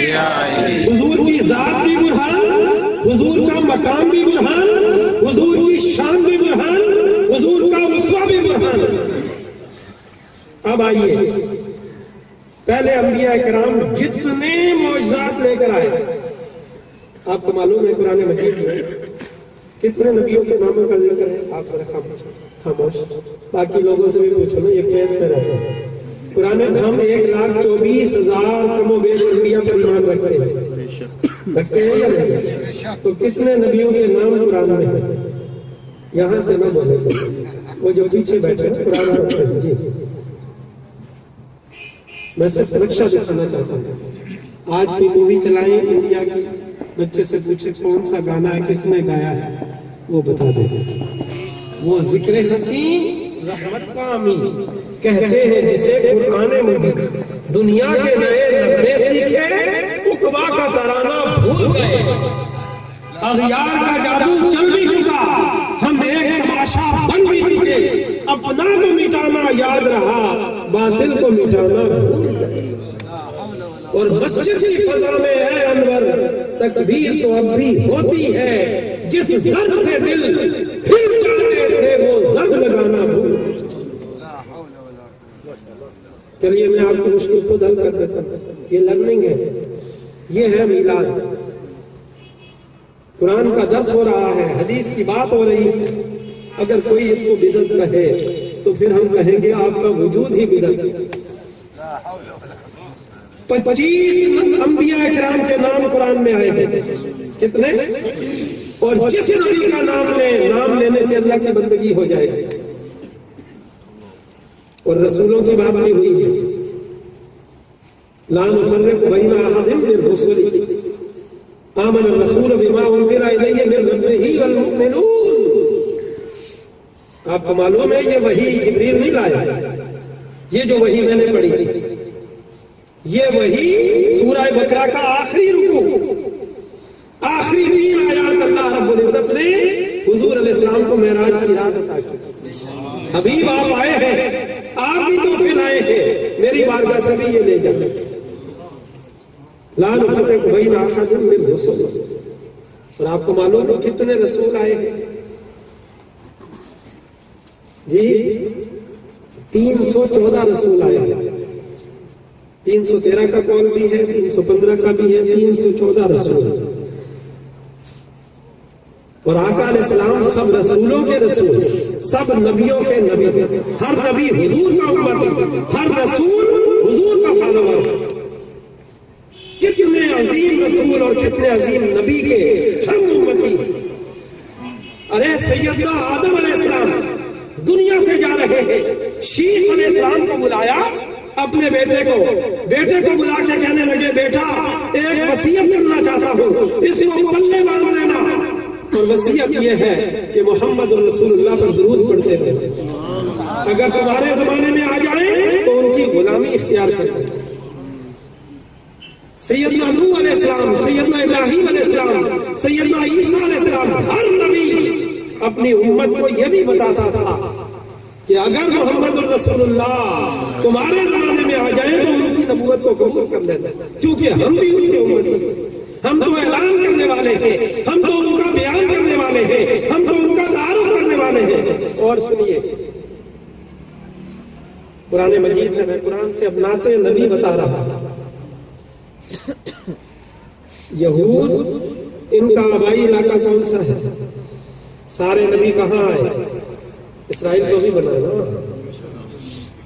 G: یا علی.
F: حضور کی ذات بھی برہان، حضور کا مقام بھی برہان، حضور کی شان بھی برہان، حضور کا اسوہ بھی برہان. اب آئیے پہلے انبیاء کرام جتنے معجزات لے کر آئے. آپ کو معلوم ہے قرآن مجید میں کتنے نبیوں کے ناموں کا ذکر ہے؟ آپ ذرا خاموش، باقی لوگوں سے بھی پوچھو نا، یہ قید میں رہتا ہے. قرآن میں ہم 1,24,000 کم و بیش انبیاء پر ایمان رکھتے ہیں یا نہیں؟ تو کتنے نبیوں کے نام قرآن میں ہیں؟ یہاں سے نہ بولے، وہ جو پیچھے بیٹھے ہیں قرآن رکھتے ہیں. جی میں صرف نقشہ دکھانا چاہتا ہوں. آج کوئی مووی چلائیں انڈیا کی، بچے سے پوچھے کون سا گانا ہے، کس نے گایا ہے، وہ بتا دیں. وہ ذکر حسین رحمت کا امین کہتے ہیں جسے قرآن مبین. دنیا کے نئے نغمے سیکھے، عقبا کا ترانہ بھول گئے. اغیار کا جادو چل بھی چکا، ہم ایک تماشا بن بھی چکے. اپنا تو مٹانا یاد رہا، باطل کو مٹانا بھول گئے. اور مسجد کی فضا میں ہے انور، تکبیر تو اب بھی ہوتی ہے. جس ضرب سے دل ہل جاتے تھے وہ ضرب لگانا بھول گئے. چلیے میں آپ کی مشکل خود حل کر دیتا ہوں. یہ لرننگ ہے، یہ ہے میلاد. قرآن کا درس ہو رہا ہے، حدیث کی بات ہو رہی ہے. اگر کوئی اس کو بدعت کہے تو پھر ہم کہیں گے آپ کا وجود ہی بدعت ہے. 25 انبیاء کرام کے نام قرآن میں آئے ہیں. کتنے؟ اور جس نبی کا نام لے، نام لینے سے اللہ کی بندگی ہو جائے گی. اور رسولوں کی بات بھی ہوئی ہے. لا نفرق بین احد من رسله آمن الرسول بما انزل الیہ من ربہ والمؤمنون. آپ کو معلوم ہے یہ وحی جبریل نہیں لایا. یہ جو وحی میں نے پڑھی، یہ وحی سورہ بقرہ کا آخری رکوع، آخری 3 آیات اللہ رب العزت نے حضور علیہ السلام کو معراج کی رات عطا کی. حبیب آپ آئے ہیں، آپ بھی تحفے لائے ہیں، میری بارگاہ سے بھی یہ لے جائیں. لا نفرق بین احد من رسله. اور آپ کو معلوم ہے کتنے رسول آئے ہیں؟ جی 314 رسول آئے ہیں. 313 کا قول بھی ہے، 315 کا بھی ہے، 314 رسول. اور آقا علیہ السلام سب رسولوں کے رسول، سب نبیوں کے نبی. ہر نبی حضور کا امتی، ہر رسول حضور کا فالوور. کتنے عظیم رسول اور کتنے عظیم نبی کے ہم امتی. ارے سیدنا آدم علیہ السلام دنیا سے جا رہے ہیں، شیش علیہ السلام کو بلایا اپنے بیٹے کو بلا کے کہنے لگے بیٹا ایک وصیت کرنا چاہتا ہوں، اس کو پلے باندھ لینا. اور وصیت یہ ہے کہ محمد رسول اللہ پر درود پڑھتے رہے. اگر تمہارے زمانے میں آ جائیں تو ان کی غلامی اختیار کرتے. سیدنا نوح علیہ السلام، سیدنا ابراہیم علیہ السلام، سیدنا عیسیٰ علیہ السلام، ہر نبی اپنی امت کو یہ بھی بتاتا تھا کہ اگر محمد رسول اللہ تمہارے زمانے میں آ جائیں تو ان کی نبوت کو قبول کر لینا، کیونکہ ہم بھی ان کے امتی ہیں. ہم تو اعلان کرنے والے ہیں، ہم تو ان کا بیان کرنے والے ہیں، ہم تو ان کا تعارف کرنے والے ہیں. اور سنیے قرآن مجید میں قرآن سے اب نعت نبی بتا رہا. یہود ان کا آبائی علاقہ کون سا ہے؟ سارے نبی کہاں آئے؟ اسرائیل کو بھی بنا نا،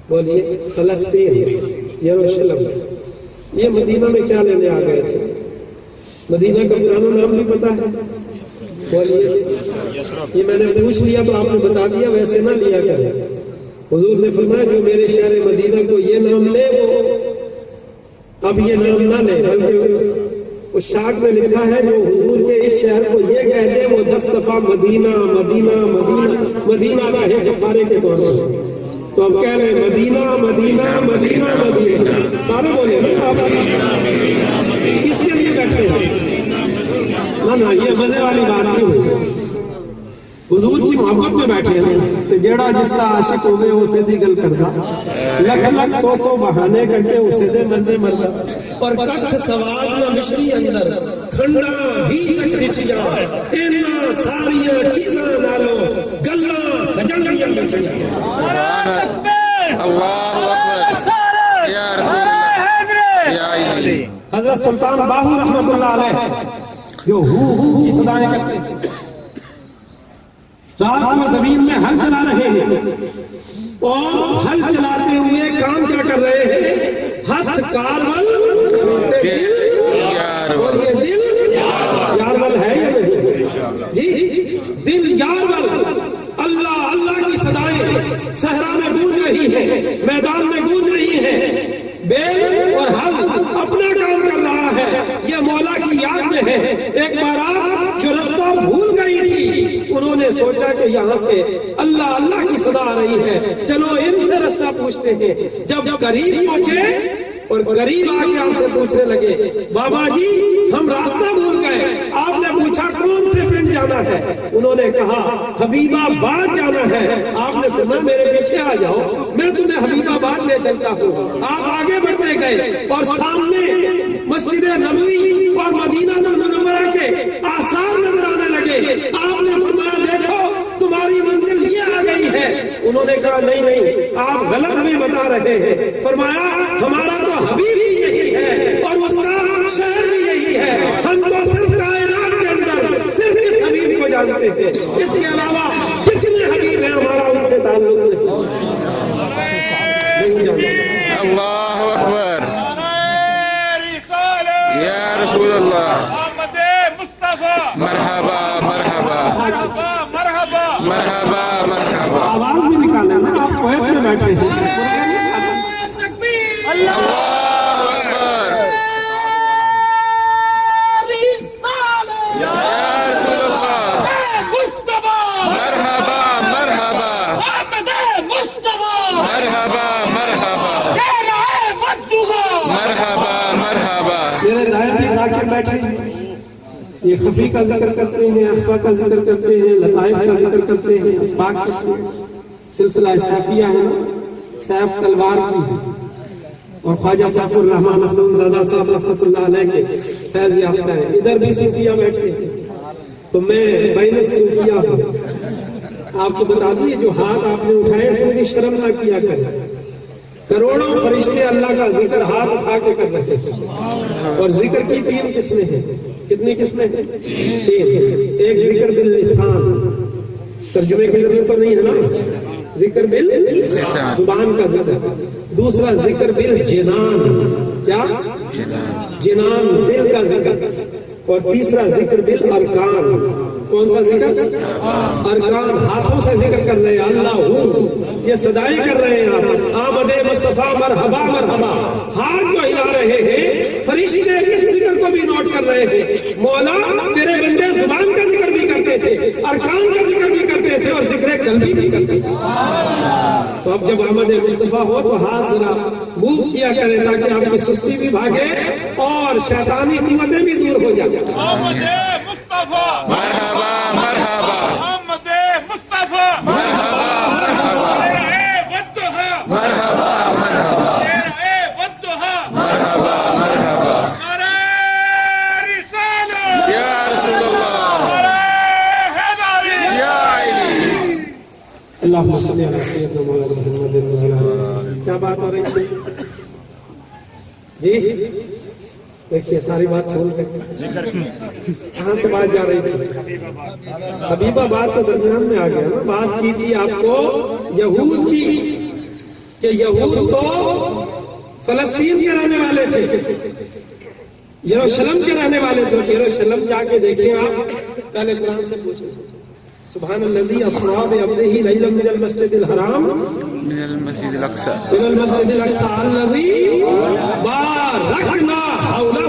F: بولیے فلسطین، یروشلم. یہ مدینہ میں کیا لینے آ گئے تھے؟ مدینہ کا پرانا نام بھی پتا ہے؟ بولیے. یہ میں نے پوچھ لیا تو آپ نے بتا دیا، ویسے نہ لیا کریں. حضور نے فرمایا جو میرے شہر مدینہ کو یہ نام لے وہ اب یہ نام نہ لے، بلکہ اس شاعر نے لکھا ہے جو حضور کے اس شہر کو یہ کہہ دے وہ 10 دفعہ مدینہ مدینہ مدینہ مدینہ کا ہے کفارے کے طور پر. تو اب کہہ رہے ہیں مدینہ مدینہ مدینہ مدینہ سارے بولے آپ کس کے لیے بیٹھے ہیں؟ نہ یہ مزے والی بات نہیں ہوئی. حضور کی محبت میں بیٹھے ہیں کہ جیڑا جس کا عاشق ہوئے اسے دی گل کردا لکھ لکھ 100 بہانے کر کے اسے دے مرنے مردا اور ککھ سواد نہ مشری اندر کھنڈا بھی چچ چچ جا اینا ساریاں چیزاں نالو گلاں سجن دیاں بچن.
G: اللہ اکبر یا رسول اللہ یا علی.
F: حضرت سلطان باہو رحمت اللہ علیہ جو ہو کی صدایں کرتے ہیں رات میں زمین میں ہل چلا رہے ہیں اور ہل چلاتے ہوئے کام کیا کر رہے ہیں ہاتھ کارول اور یہ دل یارول ہے یا نہیں جی دل یارول. اللہ اللہ کی صدایں صحرا میں گونج رہی ہیں میدان میں گونج رہی ہیں. بیل اور ہل اپنا کام کر رہا ہے یہ مولا کی یاد میں ہے. ایک بارات جو رستہ بھول گئی تھی انہوں نے سوچا کہ یہاں سے اللہ اللہ کی صدا آ رہی ہے چلو ان سے رستہ پوچھتے ہیں. جب قریب پہنچے اور قریب آ کے آپ سے پوچھنے لگے بابا جی ہم راستہ بھول گئے. آپ نے پوچھا کون سے پنڈ جانا ہے؟ انہوں نے کہا حبیب آباد جانا ہے. آپ نے فرمایا میرے پیچھے آ جاؤ میں تمہیں حبیب آباد لے چلتا ہوں. آپ آگے بڑھتے گئے اور سامنے مسجد نبوی اور مدینہ منورہ کے آثار نظر آنے لگے. آپ نے فرمایا دیکھو تمہاری منزل یہ آ گئی ہے. انہوں نے کہا نہیں نہیں آپ غلط ہمیں بتا رہے ہیں. فرمایا ہمارا تو حبیب ہی یہی ہے اور اس کا شہر بھی یہی ہے. ہم تو صرف کائنات کے اندر صرف اس حبیب کو جانتے ہیں. اس کے علاوہ جتنے حبیب ہیں ہمارا ان سے تعلق نہیں جانتے.
G: اللہ اکبر یا رسول اللہ مرحبا مرحبا مرحبا مرحبا مرحبا.
F: آواز بھی نکالنا نا آپ کویت میں بیٹھے ہیں
G: اللہ اکبر یا رسول اللہ مرحبا مرحبا مرحبا مرحبا مرحبا مرحبا.
F: میرے دائیں بھی ذاکر بیٹھے ہیں یہ خفی کا ذکر کرتے ہیں اخفا کا ذکر کرتے ہیں لطائف کا ذکر کرتے ہیں اسباق کرتے ہیں. سلسلہ سیفیہ ہے سیف تلوار کی ہے اور خواجہ سیف الرحمن اخنون زادہ صاحب رحمت اللہ علیہ کے فیض یافتہ ہیں. ادھر بھی صوفیہ بیٹھے ہیں تو میں بین صوفیہ ہوں. آپ کو بتا دوں یہ جو ہاتھ آپ نے اٹھائے اس میں شرم نہ کیا کریں. کروڑوں فرشتے اللہ کا ذکر ہاتھ اٹھا کے کر رہے ہیں اور ذکر کی 3 قسمیں ہیں. کتنی قسمیں ہیں؟ 3. ایک ذکر باللسان ترجمے کی ضرورت تو نہیں ہے نا ذکر باللسان زبان کا ذکر. دوسرا ذکر بالجنان کیا جنان دل کا ذکر. اور تیسرا ذکر بالارکان کون سا ذکر ارکان ہاتھوں سے ذکر کر رہے ہیں اللہ ہوں یہ صدائیں کر رہے ہیں آپ آمد مصطفیٰ مرحبا مرحبا. ہاتھ جو ہلا رہے ہیں فرشتے اس ذکر کو بھی نوٹ کر رہے ہیں. مولا تیرے بندے زبان کا ذکر بھی کرتے تھے ارکان کا ذکر بھی کرتے تھے اور ذکر قلبی بھی کرتے تھے. تو اب جب آمد مصطفیٰ ہو تو ہاتھ ذرا موو کیا کریں تاکہ آپ کی سستی بھی بھاگے اور شیطانی قوتیں بھی دور ہو جائیں.
D: آمد مصطفیٰ
G: مرحبا مرحبا
D: آمد مصطفیٰ
G: مرحبا مرحبا مرحبا مرحبا مرحبا مرحبا یا رسول اللہ یا علی.
F: اللہم صلی علی سیدنا مولانا محمد وعلی آلہ. کیا بات ہو رہی تھی جی دیکھیے ساری بات بھول گئے کہاں سے بات جا رہی تھی حبیب آباد تو درمیان میں آ گیا نا. بات کی تھی آپ کو یہود کی کہ یہود تو فلسطین کے رہنے والے تھے یروشلم کے رہنے والے تھے. یروشلم جا کے دیکھیں آپ پہلے قرآن سے پوچھیں سبحان الذی اسری بعبدہ لیلا من المسجد الحرام
G: من المسجد الاقصى
F: من المسجد الاقصى الذی بارکنا حولہ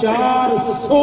F: 400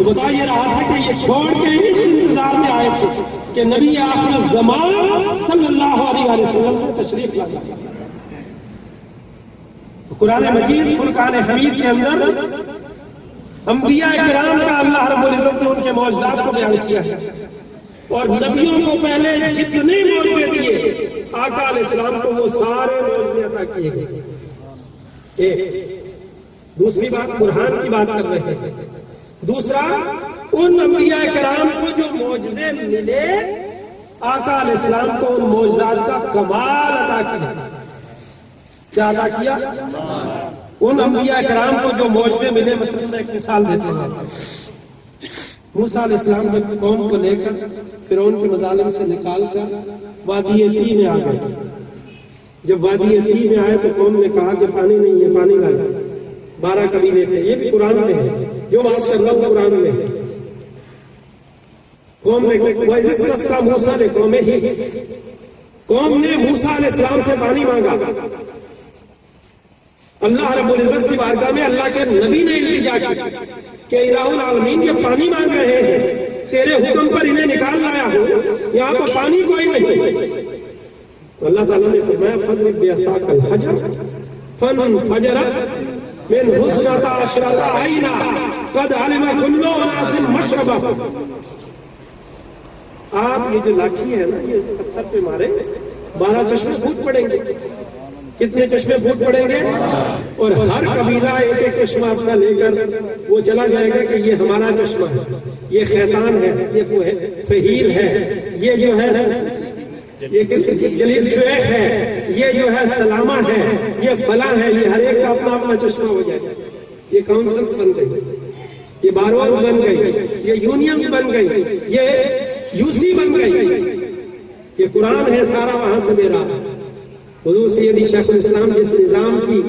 F: تو بتا یہ رہا تھا کہ یہ چھوڑ کے اس انتظار میں آئے تھے کہ نبی آخر الزمان صلی اللہ علیہ وسلم نے تشریف لایا. قرآن مجید فرقان حمید کے اندر انبیاء کرام کا اللہ رب العزت نے ان کے معجزات کو بیان کیا ہے، اور نبیوں کو پہلے جتنے معجزے دیے آقا علیہ السلام کو وہ سارے معجزے عطا کیے گئے. دوسری بات برہان کی بات کر رہے ہیں. دوسرا ان انبیاء کرام کو جو معجزے ملے آقا علیہ السلام کو ان معجزات کا کمال عطا کیا. کیا عطا کیا؟ ان انبیاء کرام کو جو معجزے ملے. مثلا میں ایک مثال دیتا ہوں. موسیٰ علیہ السلام نے قوم کو لے کر فرعون کے مظالم سے نکال کر وادی طی میں آ گئے. جب وادی طی میں آئے تو قوم نے کہا کہ پانی نہیں ہے، پانی لائے. 12 قبیلے تھے. یہ بھی قرآن میں ہے، جو بات کر رہا ہوں قرآن میں ہے. قوم نے موسیٰ نے قوم نے موسیٰ علیہ السلام سے پانی مانگا. اللہ رب العزت کی بارگاہ میں اللہ کے نبی نے التجا کی کہ الہ العالمین یہ پانی مانگ رہے ہیں، تیرے حکم پر انہیں نکال لایا ہو، یہاں تو پانی کوئی نہیں. اللہ تعالیٰ نے فرمایا فَاضْرِب بِعَصَاكَ الْحَجَرَ فَانْفَجَرَتْ مِنْ اثْنَتَا عَشْرَةَ عَيْنًا قَدْ عَلِمَ كُلُّ أُنَاسٍ مَشْرَبَهُمْ. آپ یہ جو لاٹھی ہے نا، یہ پتھر پہ مارے 12 چشمے پھوٹ پڑیں گے. کتنے چشمے پھوٹ پڑیں گے؟ اور ہر قبیلہ ایک ایک چشمہ اپنا لے کر وہ چلا جائے گا کہ یہ ہمارا چشمہ ہے، یہ خیطان ہے، یہ فہیر ہے، یہ جو ہے یہ جلیل شیخ ہے، یہ جو ہے سلامہ ہے، یہ فلاں ہے. یہ ہر ایک کا اپنا اپنا چشمہ ہو جائے گا. یہ کاؤنسلز بن گئی، یہ باروز بن گئی، یہ یونینز بن گئی، یہ یوسی بن گئی. یہ قرآن ہے سارا وہاں سے دے رہا. حضور سیدی شیخ الاسلام جس نظام کی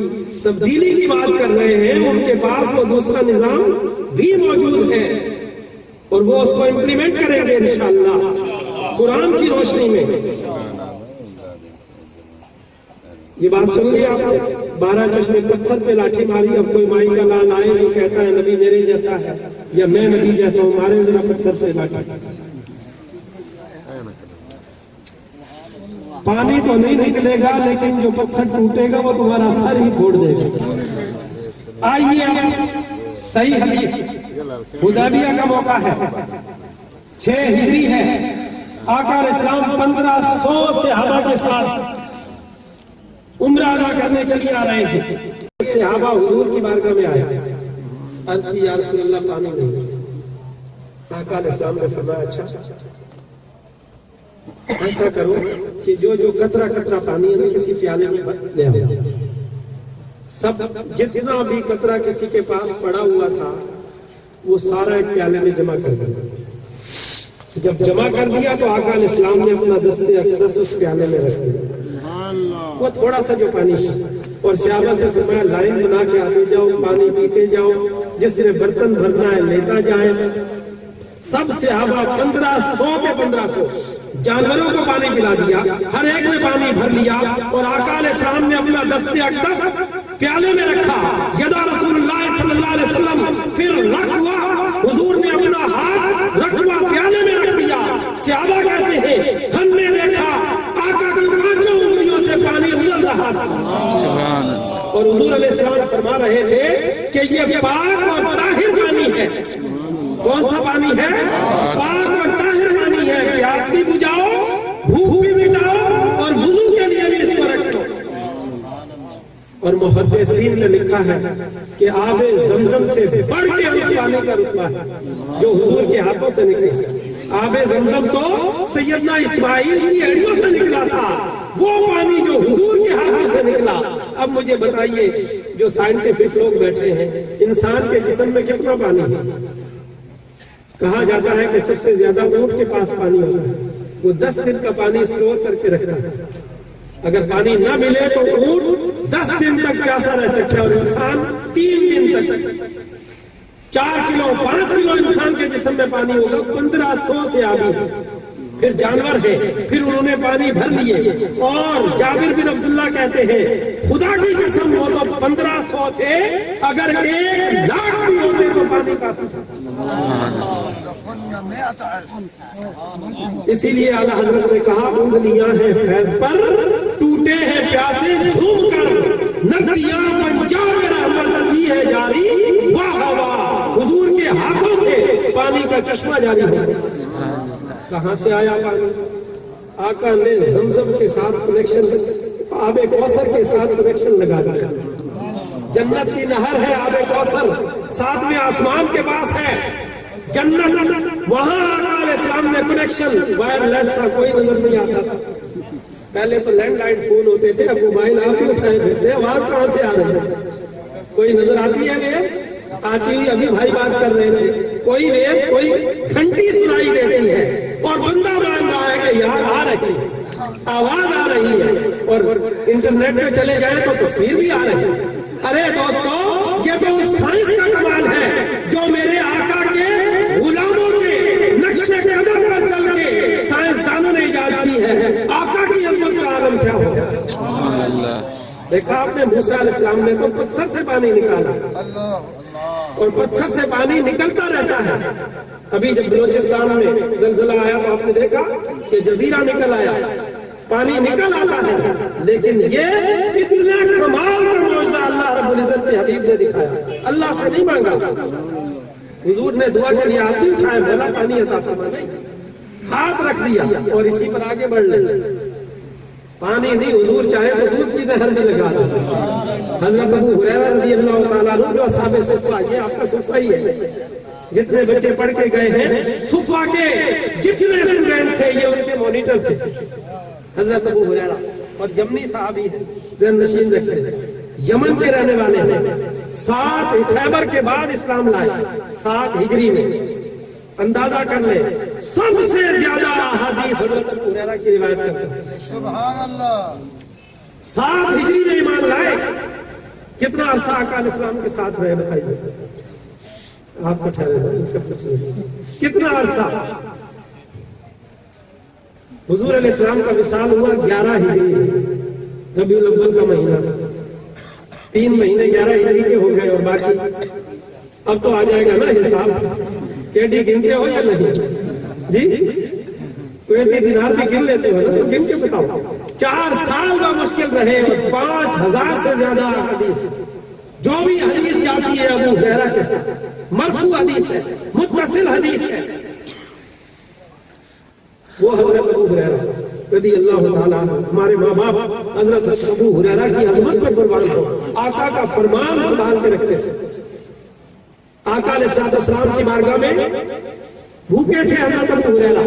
F: تبدیلی کی بات کر رہے ہیں ان کے پاس وہ دوسرا نظام بھی موجود ہے، اور وہ اس کو امپلیمنٹ کریں گے انشاءاللہ قرآن کی روشنی میں. یہ بات سن لی آپ نے. 12 چشمے پتھر پہ لاٹھی ماری. اب کوئی مائی کا لال آئے جو کہتا ہے نبی میرے جیسا ہے یا میں نبی جیسا ہوں، مارے ذرا پتھر پہ لاٹھی. پانی تو نہیں نکلے گا لیکن جو پتھر ٹوٹے گا وہ تمہارا سر ہی پھوڑ دے گا. آئیے صحیح حدیث حدیبیہ کا موقع ہے، 6 ہجری ہے. آقا علیہ السلام 1500 صحابہ کے ساتھ عمرہ ادا کرنے کے لیے آ رہے ہیں. صحابہ حضور کی بارگاہ میں آئے. عرض کی یا رسول اللہ پانی نہیں. آقا علیہ السلام نے فرمایا اچھا ایسا کرو کہ جو قطرہ قطرہ پانی ہے کسی پیالے میں لے آؤ. سب جتنا بھی قطرہ کسی کے پاس پڑا ہوا تھا وہ سارا ایک پیالے میں جمع کر دیا. جب جمع کر دیا تو آقا علیہ السلام نے اپنا دستے اقدس اس پیالے میں رکھ دیا. وہ تھوڑا سا جو پانی ہے، اور صحابہ سے فرمایا لائن بنا کے آتے جاؤ، پانی پیتے جاؤ، جس نے برتن بھرنا ہے لیتا جائے. سب صحابہ 1500 کے 1500 جانوروں کو پانی پلا دیا، ہر ایک نے پانی بھر لیا، اور آقا علیہ السلام نے اپنا دستے اقدس پیالے میں رکھا. یدا رسول اللہ صلی اللہ علیہ وسلم، پھر رکھوا حضور نے اپنا ہاتھ رکھوا پیالے میں رکھ دیا. صحابہ کہتے ہیں ہم نے دیکھا آقا کی 5 انگلیوں سے پانی ابل رہا تھا. اور حضور علیہ السلام فرما رہے تھے کہ یہ پاک اور طاہر پانی ہے. کون سا پانی ہے؟ پاک اور طاہر پانی ہے. پیاس بھی بجھاؤ، بھوک بھی مٹاؤ، اور وضو کے لیے بھی اس کو رکھو. اور محدثین نے لکھا ہے کہ آب زمزم سے بڑھ کے اس پانی کا رتبہ ہے جو حضور کے ہاتھوں سے نکلا. آب زمزم تو سیدنا اسماعیل کی ایڑیوں سے نکلا تھا، وہ پانی جو حضور کے ہاتھوں سے نکلا. اب مجھے بتائیے جو سائنٹیفک لوگ بیٹھے ہیں، انسان کے جسم میں کتنا پانی ہے؟ کہا جاتا ہے کہ سب سے زیادہ اونٹ کے پاس پانی ہوتا ہے، وہ 10 دن کا پانی اسٹور کر کے رکھتا ہے. اگر پانی نہ ملے تو اونٹ 10 دن تک پیاسا رہ سکتا ہے، اور انسان 3 دن تک. 4 کلو 5 کلو انسان کے جسم میں پانی ہوگا. 1500 سے آگے پھر جانور ہے، پھر انہوں نے پانی بھر لیے. اور جابر بن عبداللہ کہتے ہیں خدا کی قسم وہ تو 1500 تھے، اگر 1,00,000 بھی ہوتے تو پانی کافی تھا. اسی لیے اعلیٰ حضرت نے کہا انگلیاں ہیں فیض پر، ٹوٹے ہیں پیاسے جھوم کر، ندیاں پنجاب رحمت کی ہے جاری، واہ واہ حضور کے ہاتھوں سے پانی کا چشمہ جاری ہو. کہاں سے آیا پانی؟ آقا نے زمزم کے ساتھ کنیکشن، آب کوثر کے ساتھ کنیکشن لگا دیا. جنت کی نہر ہے آب کوثر، 7ویں آسمان کے پاس ہے جنت، وہاں آقا علیہ السلام نے کنیکشن، وائرلیس تھا، کوئی نظر نہیں آتا تھا. پہلے تو لینڈ لائن فون ہوتے تھے، اب موبائل آپ ہی اٹھائے پھرتے، آواز کہاں سے آ رہی ہے؟ کوئی نظر آتی ہے ویوز؟ آتی ہوئی ابھی بھائی بات کر رہے تھے، کوئی ویوز، کوئی گھنٹی سنائی دیتی ہے اور بندہ مان رہا ہے کہ یار آ رہی ہے، آواز آ رہی ہے، اور انٹرنیٹ پہ چلے جائیں تو تصویر بھی آ رہی ہے. ارے دوستو یہ تو سائنس کا کمال ہے جو میرے آقا کے غلاموں کے نقش قدم پر چل کے سائنسدانوں نے ایجاد کی ہے. آقا کی عظمت کا عالم کیا ہوگا؟ دیکھا آپ نے موسیٰ علیہ السلام نے تو پتھر سے پانی نکالا، اور پتھر سے پانی نکلتا رہتا ہے. ابھی جب بلوچستان میں زلزلہ آیا تو آپ نے دیکھا کہ جزیرہ نکل آیا، پانی نکل آتا ہے. لیکن یہ اتنا کمال کا معجزہ اللہ رب العزت کے حبیب نے دکھایا، اللہ سے نہیں مانگا. حضور نے دعا کے لیے ہاتھ نہیں اٹھایا، مولا پانی عطا فرما، نہیں، ہاتھ رکھ دیا اور اسی پر آگے بڑھ لے. پانی نہیں، حضور چاہے تو دودھ کی نہر میں لگا دے. حضرت ابو ہریرہ رضی اللہ تعالیٰ عنہ جو اصحاب صفہ، یہ آپ کا صفہ ہی ہے، جتنے بچے پڑھ کے گئے ہیں صفہ کے جتنے اسٹوڈنٹ تھے یہ ان کے مانیٹر تھے. حضرت ابو ہریرہ اور یمنی صحابی ہیں، ذہن نشین رکھتے ہیں، یمن کے رہنے والے ہیں. 7 خیبر کے بعد اسلام لائے، 7 ہجری میں. اندازہ کر لیں سب سے زیادہ احادیث حضرت ابو ہریرہ کی روایت کرتے ہیں. سبحان اللہ. 7 ہجری میں ایمان لائے. کتنا عرصہ آقا علیہ السلام کے ساتھ رہے بتائیے؟ آپ کا ٹھہرے ان سے پوچھیں کتنا عرصہ. حضور علیہ السلام کا وصال ہوا 11 ہجری، ربیع الاول کا مہینہ تھا. 3 مہینے 11 ہجری کے ہو گئے، اور باقی اب تو آ جائے گا نا حساب. کیڈی گنتے ہو یا نہیں جی؟ کوئی دینار بھی گن لیتے ہو نا، تو گن کے بتاؤ. 4 سال کا مشکل رہے اور 5000 سے زیادہ حدیث. جو بھی حدیث جاتی ہے ابو ہریرہ کے ساتھ، مرفوع حدیث ہے، متصل حدیث ہے، وہ حضرت ابو ہریرہ رضی اللہ تعالیٰ عنہ. ہمارے ماں باپ حضرت ابو ہریرہ کی عظمت پر قربان ہو، آقا کا فرمان سنبھال کے رکھتے تھے. آقا علیہ السلام کی بارگاہ میں بھوکے تھے حضرت ابو ہریرہ.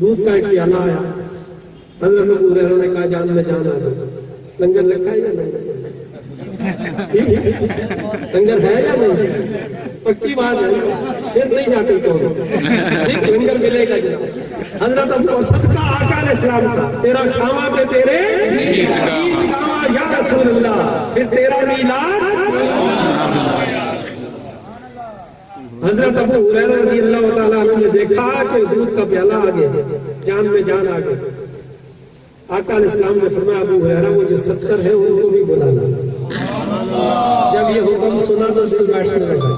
F: دودھ کا ایک پیالہ آیا، حضرت ابو ہریرہ نے کہا جان میں جان آ گئی. لنگر لکھا ہے یا نہیں؟ لنگر ہے یا نہیں؟ پکی بات ہے، پھر نہیں جاتے تو لنگر ملے گا جناب. حضرت ابو صدقہ آقا علیہ السلام کا، تیرا کھاوا پہ تیرے عید کھاوا یا رسول اللہ، پھر تیرا میلاد. حضرت ابو ہریرہ رضی اللہ تعالیٰ عنہ نے دیکھا کہ دودھ کا پیالہ آ گیا، جان میں جان آ گئی. آقا علیہ السلام نے فرمایا ابو ہریرہ وہ جو 70 ہے ان کو بھی بلا لا. جب یہ حکم سنا تو دل بیٹھنے لگا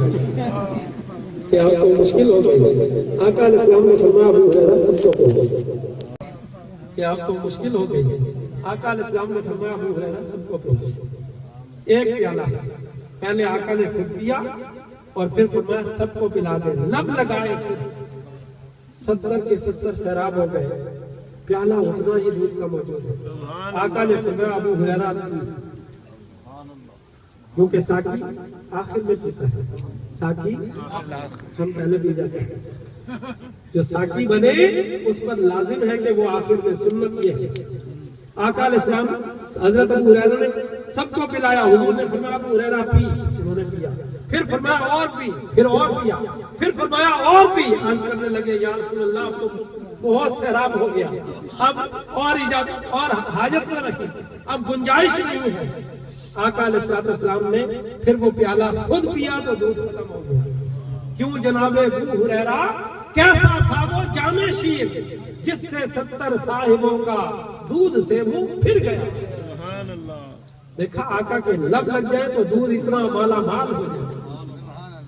F: کہ آپ کو مشکل ہو گئی. آقا علیہ السلام نے فرمایا ابو ہریرہ سب کو پوچھو کہ آپ کو مشکل ہو گئی. آقا علیہ السلام نے فرمایا ابو ہریرہ سب کو پوچھو. ایک پیالہ پہلے آقا نے خود پیا اور پھر فرمایا سب کو پلا دے. لب لگائے 70 کے 70 سیراب ہو گئے، پیالہ اتنا ہی دودھ کا موجود ہے. آقا نے فرمایا ابو ہریرہ کیونکہ ساقی آخر میں پیتا ہے، ساقی ہم پہلے پی جاتے ہیں. جو ساقی بنے اس پر لازم ہے کہ وہ آخر میں. سنت یہ ہے. آقا علیہ السلام حضرت ابو ہریرہ نے سب کو پلایا. حضور نے فرمایا ابو ہریرہ پی، انہوں نے پیا. پھر فرمایا اور پی، پھر اور پیا، پھر فرمایا اور پی. عرض کرنے لگے یا رسول اللہ اب تو بہت سیراب ہو گیا، اب اور اجازت اور حاجت نہ رکھی، اب گنجائش نہیں ہے. آقا علیہ السلام نے پھر وہ پیالہ خود پیا تو دودھ ختم ہو گیا. کیوں جناب ابو ہریرہ کیسا تھا وہ جامع شیر جس سے 70 صاحبوں کا دودھ سے منہ پھر گیا. دیکھا آقا کے لب لگ جائے تو دودھ اتنا مالا مال ہو جائے.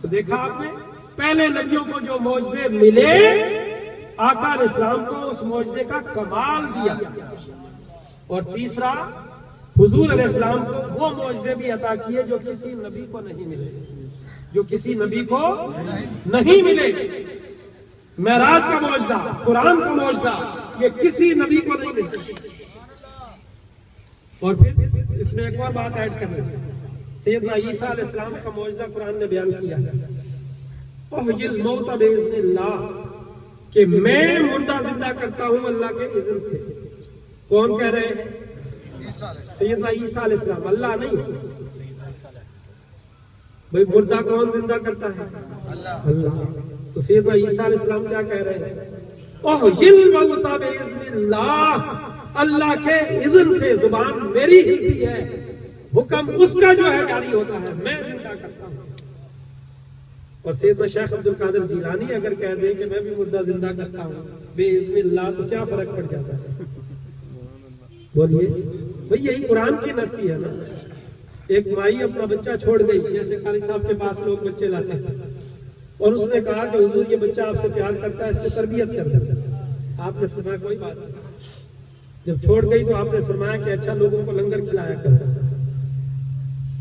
F: تو دیکھا آپ نے پہلے نبیوں کو جو معجزے ملے آقا علیہ السلام کو اس معجزے کا کمال دیا. اور تیسرا حضور علیہ السلام کو وہ معجزے بھی عطا کیے جو کسی نبی کو نہیں ملے, جو کسی نبی کو نہیں ملے. معراج کا معجزہ, قرآن کا معجزہ, یہ کسی نبی کو نہیں ملے. اور پھر اس میں ایک اور بات ایڈ کر لیں, سیدنا عیسیٰ علیہ السلام کا معجزہ قرآن نے بیان کیا احیی الموت باذن اللہ, کہ میں مردہ زندہ کرتا ہوں اللہ کے اذن سے. کون کہہ رہے ہیں؟ سیدنا عیسیٰ علیہ السلام, اللہ نہیں. بھئی مردہ کون زندہ کرتا ہے؟ اللہ. تو سیدنا عیسیٰ علیہ السلام کیا کہہ رہے ہیں؟ احیی الموت باذن اللہ, اللہ کے اذن سے زبان میری ہلتی ہے, حکم اس کا جو ہے جاری ہوتا ہے, میں زندہ کرتا ہوں. اور سیدنا شیخ عبد القادر جیلانی اگر کہہ دیں کہ میں بھی مردہ زندہ کرتا ہوں باذن اللہ, تو کیا فرق پڑ جاتا ہے؟ بولیے. بھئی یہی قرآن کی نصی ہے نا. ایک مائی اپنا بچہ چھوڑ گئی, جیسے قاری صاحب کے پاس لوگ بچے لاتے ہیں, اور اس نے کہا کہ حضور یہ بچہ آپ سے پیار کرتا ہے, اس کی تربیت کر دیتا ہے. آپ نے فرمایا کوئی بات نہیں. جب چھوڑ گئی تو آپ نے فرمایا کہ اچھا لوگوں کو لنگر کھلایا کرتا,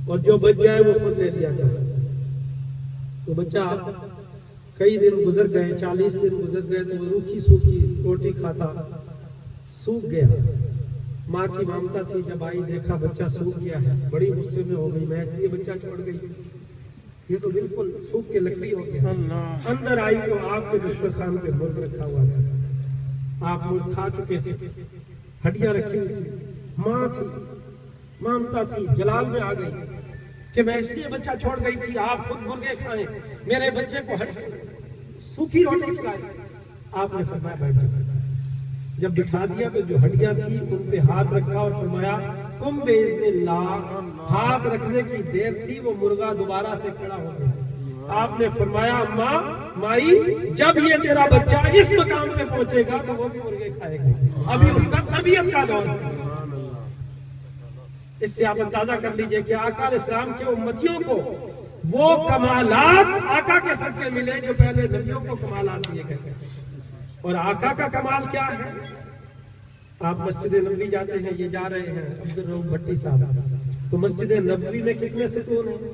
F: اور جو بچ جائے وہ خود لے لیا کرتا. تو بچہ کئی دن گزر گئے, 40 دن گزر گئے, تو وہ روکھی سوکھی روٹی کھاتا سوکھ گیا. ماں کی ممتا تھی, جب آئی دیکھا بچہ سوکھ گیا ہے, بڑی غصے میں ہو گئی, میں اس لیے بچہ چھوڑ گئی تھی, یہ تو بالکل سوکھ کے لکڑی ہو گیا. اندر آئی تو آپ کے دسترخوان پہ مرغ رکھا ہوا تھا, آپ مرغ کھا چکے تھے, ہڈیاں رکھی ہوئی تھی. ماں تھی, ممتا تھی, جلال میں آ گئی کہ میں اس لیے بچہ چھوڑ گئی تھی, آپ خود مرغے کھائیں, میرے بچے کو سوکھی روٹی کھلائیں. آپ نے فرمایا بیٹھ جاؤ. جب بٹھا دیا تو جو ہڈیاں تھی ان پہ ہاتھ رکھا اور فرمایا کم باذن اللہ. ہاتھ رکھنے کی دیر تھی, وہ مرغا دوبارہ سے کھڑا ہو گیا. آپ نے فرمایا اماں, مائی, جب یہ تیرا بچہ اس مقام پہ پہنچے گا تو وہ بھی مرغے کھائے گا, ابھی اس کا تربیت کا دور ہے. اس سے آپ اندازہ کر لیجئے کہ آقا علیہ السلام کے امتیوں کو وہ کمالات آقا کے صدقے ملے جو پہلے نبیوں کو کمالات دیے گئے. اور آقا کا کمال کیا ہے؟ آپ مسجد نبوی جاتے ہیں, یہ جا رہے ہیں عبدالرؤف بھٹی صاحب, تو مسجد نبوی میں کتنے ستون ہیں؟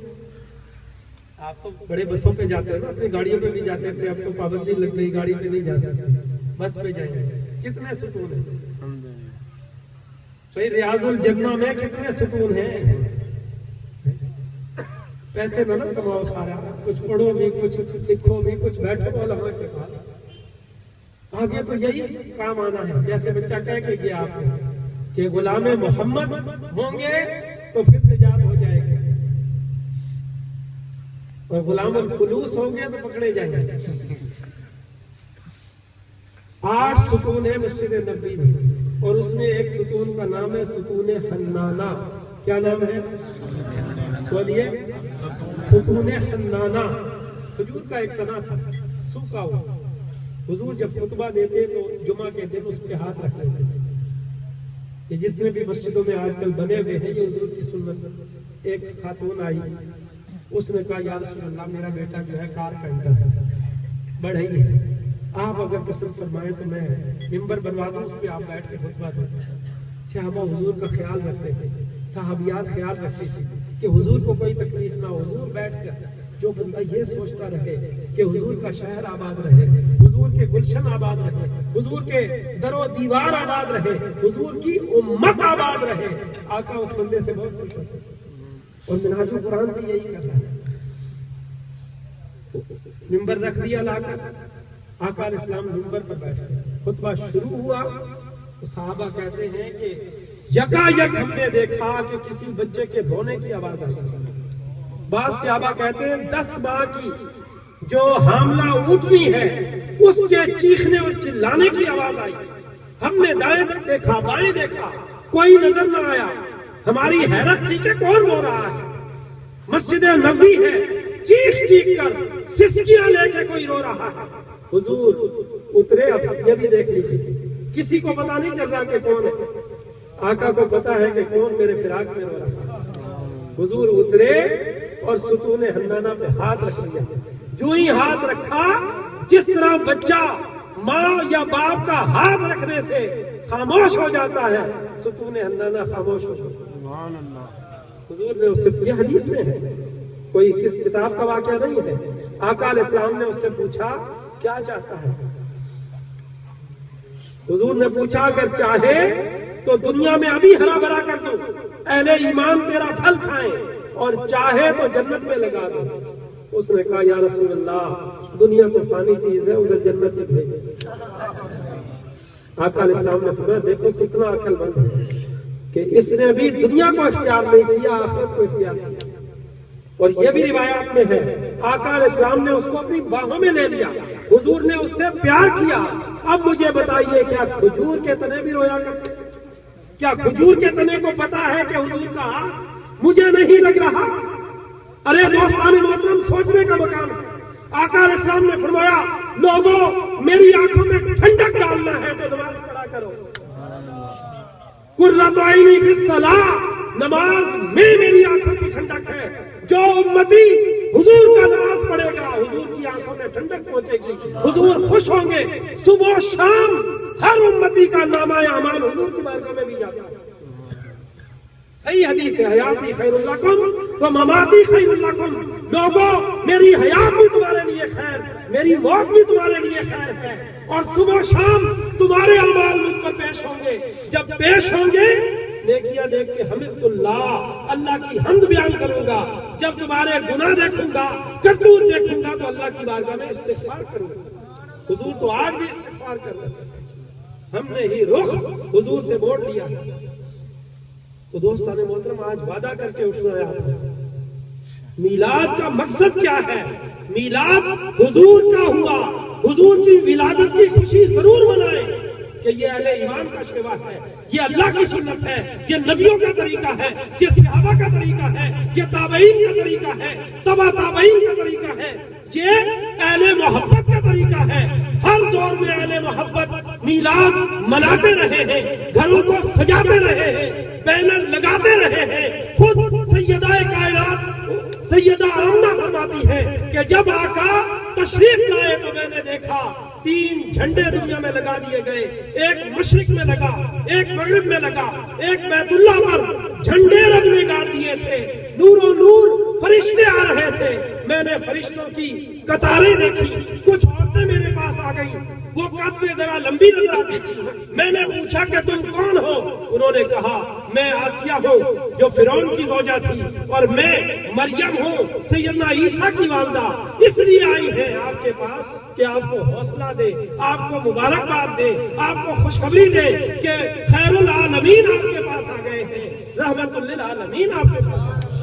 F: آپ تو بڑے بسوں پہ جاتے ہیں نا, اپنی گاڑیوں پہ بھی جاتے تھے, اب تو پابندی لگ گئی, گاڑی پہ نہیں جا سکتے, بس پہ جائیں گے. کتنے ستون ہیں بھئی؟ ریاض الجنہ میں کتنے ستون ہیں؟ پیسے نہ کماؤ سارا, کچھ پڑھو بھی, کچھ لکھو بھی, کچھ بیٹھو علماء کے پاس. آگے تو یہی کام آنا ہے. جیسے بچہ کہہ کے گیا آپ نے کہ غلام محمد ہوں گے تو پھر نجات ہو جائے گی, اور غلام الخلوص ہوں گے تو پکڑے جائیں گے. 8 ستون ہے مسجد نبوی میں, اور اس میں ایک ستون کا نام ہے ستون حنانہ. کیا نام ہے؟ بولیے. ستون حنانہ. کھجور کا ایک تنا تھا, سوکھا ہوا. حضور جب خطبہ دیتے تو جمعہ کے دن اس پہ ہاتھ رکھ لیتے تھے. یہ جتنے بھی مسجدوں میں آج کل بنے ہوئے ہیں یہ حضور کی سنت. ایک خاتون آئی, اس نے کہا یا رسول اللہ, میرا بیٹا جو ہے کارپینٹر ہے, بڑھئی ہے, آپ اگر پسند فرمائیں تو میں ممبر بنوا دوں, اس پہ آپ بیٹھ کے خطبہ دیں. صحابہ حضور کا خیال رکھتے تھے, صحابیات خیال رکھتے تھے کہ حضور کو کوئی تکلیف نہ ہو. حضور بیٹھ کر جو بندہ یہ سوچتا رہے کہ حضور کا شہر آباد رہے, حضور کے گلشن آباد رہے, حضور کے در و دیوار آباد رہے, حضور کی امت آباد رہے, آقا اس بندے سے بہت خوش ہوتے. اور منہاج القرآن بھی یہی کر رہا ہے. ممبر رکھ دیا لا کر, آقا علیہ السلام ممبر پر بیٹھے, خطبہ شروع ہوا تو صحابہ کہتے ہیں کہ یکا یک ہم نے دیکھا کہ کسی بچے کے رونے کی آواز آئی. بعض صحابہ کہتے ہیں 10 ماہ کی جو حاملہ اونٹنی ہے اس کے چیخنے اور چلانے کی آواز آئی. ہم نے دائیں دیکھا, بائیں دیکھا, کوئی نظر نہ آیا. ہماری حیرت تھی کہ کون رو رہا ہے. مسجد نبوی ہے, چیخ چیخ کر سسکیاں لے کے کوئی رو رہا ہے. حضور اترے. اب یہ بھی دیکھ لیجیے, کسی کو پتا نہیں چل رہا کہ کون ہے, آقا کو پتا ہے کہ کون میرے فراق میں رو رہا ہے. حضور اترے اور ستون حنانہ پہ ہاتھ رکھ لیا. جو ہی ہاتھ رکھا, جس طرح بچہ ماں یا باپ کا ہاتھ رکھنے سے خاموش ہو جاتا ہے, ستون حنانہ خاموش ہو جاتا ہے. حضور نے اس سے, یہ حدیث میں ہے, کوئی کس کتاب کا واقعہ نہیں ہے. آقا علیہ السلام نے اس سے پوچھا کیا چاہتا ہے. حضور نے پوچھا اگر چاہے تو دنیا میں ابھی ہرا بھرا کر دو, اہل ایمان تیرا پھل کھائیں, اور چاہے تو جنت میں لگا دو. اس نے کہا یا رسول اللہ دنیا تو فانی چیز ہے, ادھر جنت ہی بھیجو. آقا علیہ السلام نے فرمایا دیکھو کتنا عقل مند ہے کہ اس نے بھی دنیا کو اختیار نہیں کیا, آخرت کو اختیار کیا. اور یہ بھی روایات میں ہے آقا علیہ السلام نے اس کو اپنی باہوں میں لے لیا, حضور نے اس سے پیار کیا. اب مجھے بتائیے کیا کھجور کے تنے بھی رویا کرتے؟ کیا کھجور کے تنے کو پتا ہے کہ حضور کا ہاتھ مجھے نہیں لگ رہا؟ ارے دوستان محترم, سوچنے کا مقام ہے. آقا علیہ السلام نے فرمایا لوگوں میری آنکھوں میں ٹھنڈک ڈالنا ہے تو نماز پڑھا کرو. قرۃ عینی فی الصلاۃ, نماز میں میری آنکھوں کی ٹھنڈک ہے. جو امتی حضور کا نماز پڑھے گا حضور کی آنکھوں میں ٹھنڈک پہنچے گی, حضور خوش ہوں گے. صبح و شام ہر امتی کا نامہ اعمال حضور کی بارگاہ میں بھی جاتا ہے. صحیح حدیث ہے حیاتی خیر لکم و مماتی خیر لکم. لوگوں میری حیات بھی تمہارے لیے خیر, میری موت بھی تمہارے لیے خیر ہے, اور صبح و شام تمہارے اعمال مجھ پر پیش ہوں گے. جب پیش ہوں گے نیکیاں دیکھ کے حمد اللہ, اللہ کی حمد بیان کروں گا. جب تمہارے گناہ دیکھوں گا, کرتوت دیکھوں گا, تو اللہ کی بارگاہ میں استغفار کروں گا. حضور تو آج بھی استغفار کر رہے ہیں, ہم نے ہی رخ حضور سے موڑ لیا. تو دوستان محترم آج وعدہ کر کے اٹھنا ہے آپ نے. میلاد کا مقصد کیا ہے؟ میلاد حضور کا ہوا, حضور کی ولادت کی خوشی ضرور منائیں کہ یہ اہل ایمان کا شیوا ہے, یہ اللہ کی سنت ہے, یہ نبیوں کا طریقہ ہے, یہ صحابہ کا طریقہ ہے, یہ تابعین کا طریقہ ہے, تبع تابعین کا طریقہ ہے, یہ اہل محبت کا طریقہ ہے. ہر دور میں اہل محبت میلاد مناتے رہے ہیں, گھروں کو سجاتے رہے ہیں, بینر لگاتے رہے ہیں. خود سیدہ کائنات سیدہ آمنہ فرماتی ہے کہ جب آقا تشریف لائے تو میں نے دیکھا 3 جھنڈے دنیا میں لگا دیے گئے, ایک مشرق میں لگا, ایک مغرب میں لگا, ایک بیت اللہ پر جھنڈے رب نے گاڑ دیے تھے. نور و نور فرشتے آ رہے تھے. میں نے فرشتوں کی قطاریں دیکھی, کچھ عورتیں میرے پاس آ گئیں, وہ قد میں ذرا لمبی نظر آتی تھی. میں نے پوچھا کہ تم کون ہو؟ انہوں نے کہا میں آسیہ ہوں جو فرعون کی زوجہ تھی, اور میں مریم ہوں سیدنا عیسیٰ کی والدہ. اس لیے آئی ہیں آپ کے پاس کہ آپ کو حوصلہ دے, آپ کو مبارکباد دے, آپ کو خوشخبری دے کہ خیر العالمین آپ کے پاس آ گئے ہیں, رحمت للعالمین آپ کے پاس آ گئے.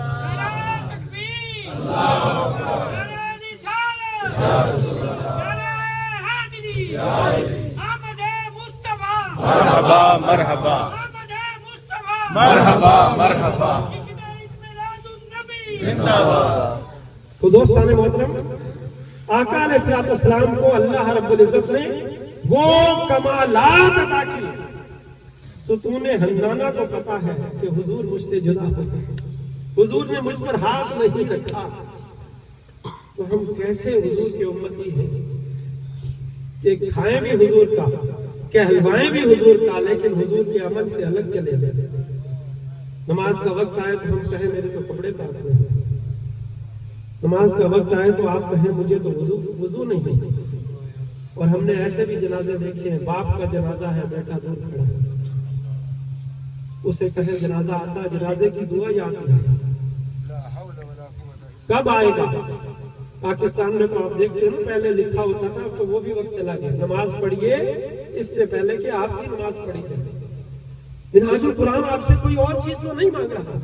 G: مرحبا مرحبا مرحبا مرحبا زندہ باد.
F: تو دوستان محترم, آقا علیہ السلام کو اللہ رب العزت نے وہ کمالات عطا کیے. ستون حنانہ کو پتا ہے کہ حضور مجھ سے جدا ہو گئے, حضور نے مجھ پر ہاتھ نہیں رکھا, تو ہم کیسے حضور کے امتی ہیں کہ کھائیں بھی حضور کا, کہلوائیں بھی حضور کا, لیکن حضور کے عمل سے الگ چلے جائیں. نماز کا وقت آئے تو ہم کہیں میرے تو کپڑے پاک نہیں, نماز کا وقت آئے تو آپ کہیں مجھے تو وضو نہیں. اور ہم نے ایسے بھی جنازے دیکھے ہیں, باپ کا جنازہ ہے, بیٹا دور کھڑا ہے, اسے کہیں جنازہ آتا ہے, جنازے کی دعا یاد نہیں, کب آئے گا؟ پاکستان میں تو آپ دیکھتے ہیں نا, پہلے لکھا ہوتا تھا, تو وہ بھی وقت چلا گیا. نماز پڑھیے اس سے پہلے کہ آپ کی نماز پڑھی جائے. منہاج القرآن آپ سے کوئی اور چیز تو نہیں مانگ رہا,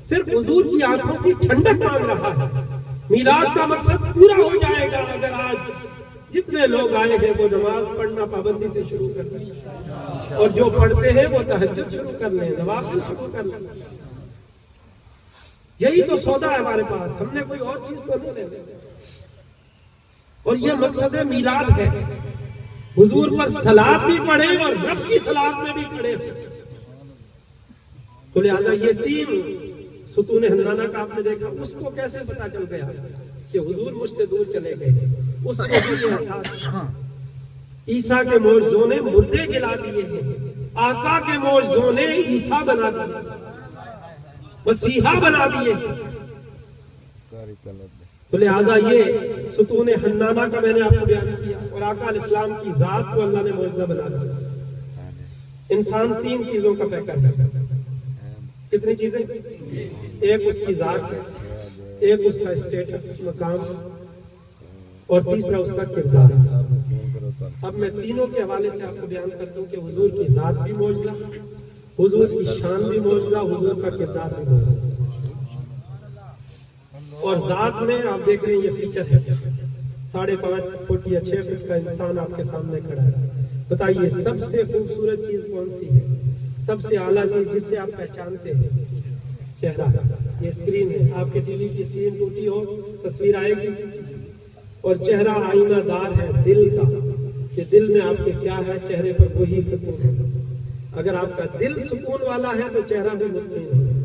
F: صرف حضور کی آنکھوں کی ٹھنڈک مانگ رہا ہے. میلاد کا مقصد پورا ہو جائے گا اگر آج جتنے لوگ آئے ہیں وہ نماز پڑھنا پابندی سے شروع کر دیں, اور جو پڑھتے ہیں وہ تہجد شروع کر لیں, نوافل شروع کر لیں. یہی تو سودا ہے ہمارے پاس, ہم نے کوئی اور چیز تو نہیں لے. اور یہ مقصد میلاد ہے، حضور پر صلات بھی پڑھے اور رب کی صلات میں بھی کھڑے ہو۔ تو لہذا یہ 3 ستون حنانہ کا آپ نے دیکھا، اس کو کیسے پتا چل گیا کہ حضور مجھ سے دور چلے گئے؟ اس کو بھی یہ احساس، عیسیٰ کے معجزوں نے مردے جلا دیے ہیں، آقا کے معجزوں نے عیسیٰ بنا دیے، مسیحا بنا دیے۔ تو لہذا یہ ستون حنانہ کا میں نے آپ کو بیان کیا، اور آقا علیہ السلام کی ذات کو اللہ نے معجزہ بنا دیا۔ انسان 3 چیزوں کا پیکر ہے۔ کتنی چیزیں؟ ایک اس کی ذات ہے، ایک اس کا اسٹیٹس مقام، اور تیسرا اس کا کردار۔ اب میں تینوں کے حوالے سے آپ کو بیان کرتا ہوں کہ حضور کی ذات بھی معجزہ، حضور کی شان بھی معجزہ، حضور کا کردار بھی معجزہ۔ اور ذات میں آپ دیکھ رہے ہیں یہ فیچر ہے، 5.5 فٹ یا 6 فٹ کا انسان آپ کے سامنے کھڑا ہے۔ بتائیے سب سے خوبصورت چیز کون سی ہے؟ سب سے اعلیٰ چیز جس سے آپ پہچانتے ہیں؟ چہرہ۔ یہ اسکرین ہے، آپ کے ٹی وی کی اسکرین ٹوٹی ہو تصویر آئے گی، اور چہرہ آئینہ دار ہے دل کا، کہ دل میں آپ کے کیا ہے، چہرے پر وہی سکون ہے۔ اگر آپ کا دل سکون والا ہے تو چہرہ بھی مطمئن ہے۔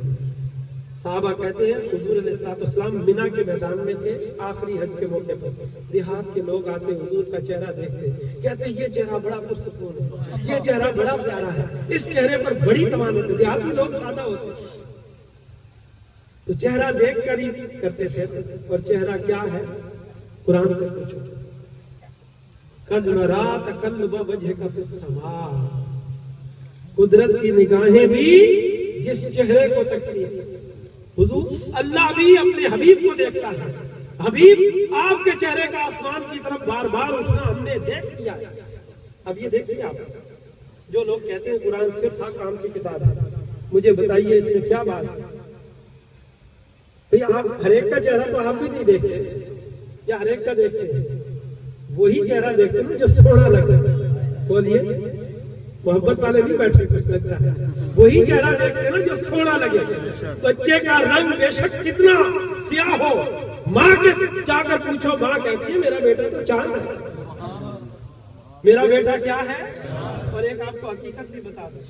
F: صحابہ کہتے ہیں حضور علیہ السلام منا کے میدان میں تھے آخری حج کے موقع پر، دیہات کے لوگ آتے حضور کا چہرہ دیکھتے، کہتے یہ چہرہ بڑا پرسکون ہے، یہ چہرہ بڑا پیارا ہے، اس چہرے پر بڑی تمانت ہے۔ دیہاتی لوگ سادہ ہوتے تو چہرہ دیکھ کر ہی کرتے تھے۔ اور چہرہ کیا ہے؟ قرآن سے پوچھو، قد نرا تقلب وجهك في السماء، قدرت کی نگاہیں بھی جس چہرے کو تکتی تھی، حضور اللہ بھی اپنے حبیب کو دیکھتا ہے۔ حبیب آپ کے چہرے کا آسمان کی طرف بار بار اٹھنا ہم نے دیکھ لیا ہے۔ اب یہ دیکھیے آپ، جو لوگ کہتے ہیں قرآن صرف حکام کی کتاب ہے، مجھے بتائیے اس میں کیا بات ہے؟ بھئی آپ ہر ایک کا چہرہ تو آپ بھی نہیں دیکھتے، یا ہر ایک کا دیکھتے ہیں؟ وہی چہرہ دیکھتے ہیں جو سونا لگتا ہے۔ بولیے، محبت والے نہیں بیٹھے کچھ لگتا ہے، وہی چہرہ دیکھتے ہیں نا جو سونا لگے۔ بچے کا رنگ بے شک کتنا سیاہ ہو، ماں کے جا کر پوچھو، ماں کہتی ہے میرا بیٹا تو چاند ہے، میرا بیٹا کیا ہے۔ اور ایک آپ کو حقیقت بھی بتا دوں،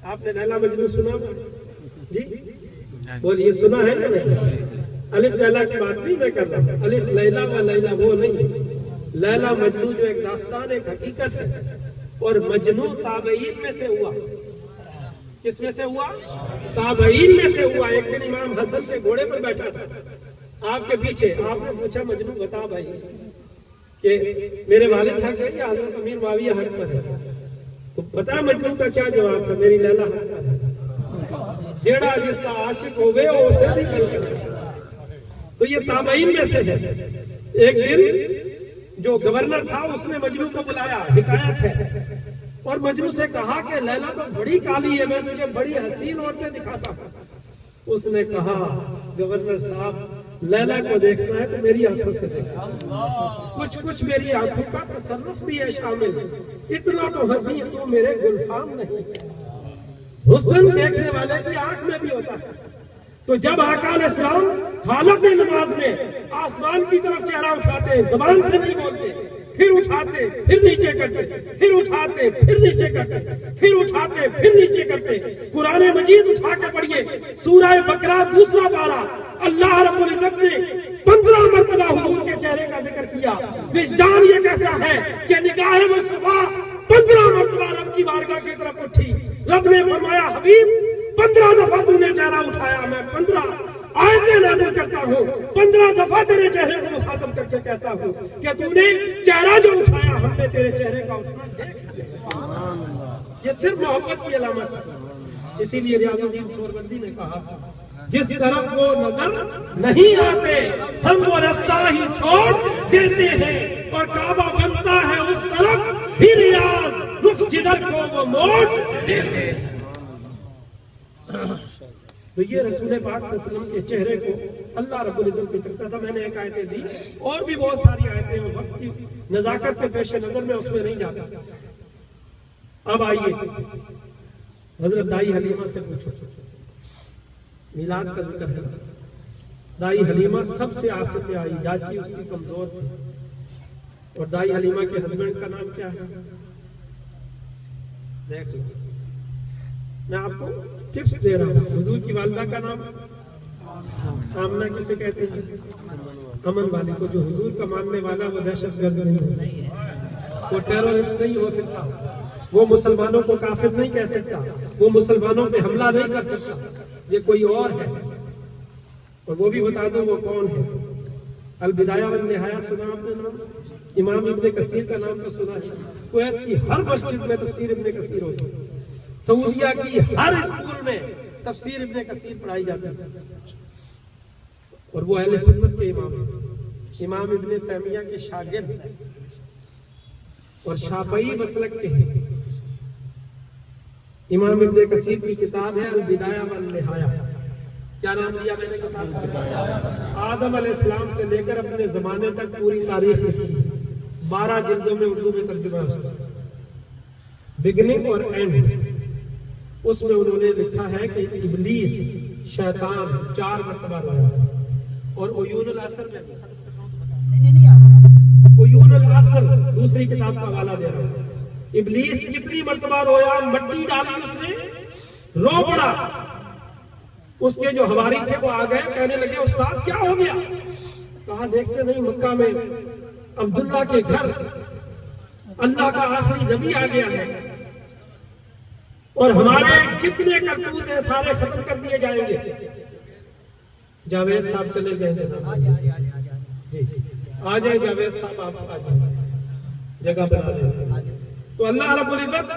F: آپ نے لیلا مجنون سنا؟ جی بولیے، سنا ہے کہ نہیں؟ الف لیلا کی بات نہیں میں کر رہا، الف لیلا و لیلا وہ نہیں، لیلا مجنون جو ایک داستان، ایک حقیقت ہے۔ اور مجنون تابعین میں سے ہوا۔ کس میں سے ہوا؟ تابعین میں سے ہوا۔ ایک دن امام حسن کے گھوڑے پر بیٹھا تھا آپ کے پیچھے، آپ نے پوچھا مجنون بتا بھائی کہ میرے والد حق ہے یا حضرت امیر معاویہ حق پر ہے؟ تو پتا مجنون کا کیا جواب تھا؟ میری لیلا حق پر ہے، جیڑا جس کا عاشق ہوئے وہ اسے نکل کر۔ تو یہ تابعین میں سے ہے۔ ایک دن جو گورنر تھا اس نے مجنون کو بلایا، حکایت ہے، اور مجنون سے کہا کہ لیلا تو بڑی کالی ہے، میں تجھے بڑی حسین عورتیں دکھاتا ہوں۔ اس نے کہا گورنر صاحب لیلا کو دیکھنا ہے تو میری آنکھوں سے دیکھنا، کچھ میری آنکھوں کا تصرف بھی ہے شامل، اتنا تو حسین تو میرے گلفام نہیں۔ حسن دیکھنے والے کی آنکھ میں بھی ہوتا ہے۔ تو جب آقا علیہ السلام حالت نماز میں آسمان کی طرف چہرہ اٹھاتے، زبان سے نہیں بولتے، پھر اٹھاتے پھر نیچے کرتے، پھر اٹھاتے پھر نیچے کرتے، پھر اٹھاتے پھر نیچے کرتے۔ قرآن مجید اٹھا کے پڑھیے، سورہ بقرہ 2 پارہ، اللہ رب العزت نے 15 مرتبہ حضور کے چہرے کا ذکر کیا۔ وجدان یہ کہتا ہے کہ نگاہ مصطفیٰ 15 مرتبہ رب کی بارگاہ کی طرف اٹھی۔ رب نے فرمایا حبیب 15 دفعہ تو نے چہرہ اٹھایا، میں 15 آیتیں نازل کرتا ہوں، 15 دفعہ تیرے چہرے کو مخاطب کر کے کہتا ہوں کہ تو نے چہرہ جو اٹھایا ہم نے تیرے چہرے کا اٹھنا دیکھ لیا۔ یہ صرف محبت کی علامت ہے۔ اسی لیے ریاض الدین سہروردی نے کہا جس طرف وہ نظر نہیں آتے ہم وہ رستہ ہی چھوڑ دیتے ہیں، اور کعبہ بنتا ہے اس طرف ہی ریاض، رخ جدھر کو وہ موڑ دیتے ہیں۔ تو یہ رسول پاک صلی اللہ علیہ وسلم کے چہرے کو اللہ رب العزت کی طرف تھا۔ میں نے ایک آیتیں دی، اور بھی بہت ساری آیتیں ہیں، وقت کی نزاکت کے پیش نظر میں اس میں نہیں جاتا۔ اب آئیے حضرت دائی حلیمہ سے پوچھو، میلاد کا ذکر ہے، دائی حلیمہ سب سے آخر میں آئی، چاچی اس کی کمزور تھی، اور دائی حلیمہ کے ہسبینڈ کا نام کیا ہے؟ دیکھ لو، میں آپ کو ٹپس دے رہا ہوں. حضور کی والدہ کا نام آمنہ کسے کہتے ہیں؟ امن والی. تو جو حضور کا ماننے والا وہ دہشت گرد نہیں ہو سکتا، وہ ٹیرورسٹ نہیں ہو سکتا، وہ مسلمانوں کو کافر نہیں کہہ سکتا، وہ مسلمانوں پہ حملہ نہیں کر سکتا. یہ کوئی اور ہے، اور وہ بھی بتا دوں وہ کون ہے. البدایہ والنہایہ سنا آپ نے نام؟ امام ابن کثیر کا نام تو سنا ہے. کویت کی ہر مسجد میں تفسیر ابن کثیر ہوتی ہے، سعودیہ کی ہر اسکول میں تفسیر ابن کثیر پڑھائی جاتی ہے، اور وہ اہل سنت کے امام ہیں. امام ابن تیمیہ کے شاگرد اور شافعی مسلک کے ہیں. امام ابن کثیر کی کتاب ہے البدایہ والنہایہ. کیا نام دیا میں نے کتاب؟ آدم علیہ السلام سے لے کر اپنے زمانے تک پوری تاریخ لکھی، 12 جلدوں میں اردو میں ترجمہ ہے اس کا، بگننگ اور اینڈ. اس میں انہوں نے لکھا ہے کہ ابلیس شیطان 4 مرتبہ رویا، اور عیون العصر میں عیون العصر دوسری کتاب کا حوالہ دے رہا ہوں. ابلیس کتنی مرتبہ رویا، مٹی ڈالی اس نے، رو پڑا. اس کے جو حواری تھے وہ آ گئے، کہنے لگے استاد کیا ہو گیا؟ کہا دیکھتے نہیں مکہ میں عبداللہ کے گھر اللہ کا آخری نبی آ گیا ہے، اور ہمارے جتنے کرتوت ہیں سارے ختم کر دیے جائیں گے. جاوید صاحب چلے جائیں جی آ جائیں جاوید صاحب، آپ آ جائیں، جگہ بنا لیں. تو اللہ رب العزت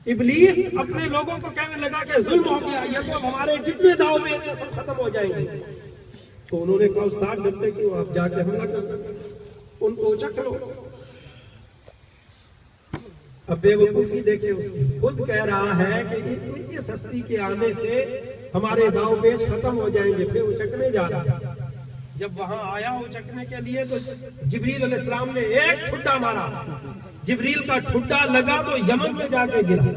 F: ابلیس اپنے لوگوں کو کہنے لگا کہ ظلم ہو گیا، یہ تو ہمارے جتنے داؤ میں ہیں سب ختم ہو جائیں گے. تو انہوں نے کہا استاد ڈرتے کیوں، آپ جا کے حملہ کر ان کو چکھ لو. اب بے وقوفی دیکھیں اس کی، خود کہہ رہا ہے کہ اس ہستی کے آنے سے ہمارے داؤ پیش ختم ہو جائیں گے، پھر اچکنے جا رہا. جب وہاں آیا اچکنے کے لیے تو جبریل علیہ السلام نے ایک ٹھڈا مارا، جبریل کا ٹھڈا لگا تو یمن میں جا کے گرا.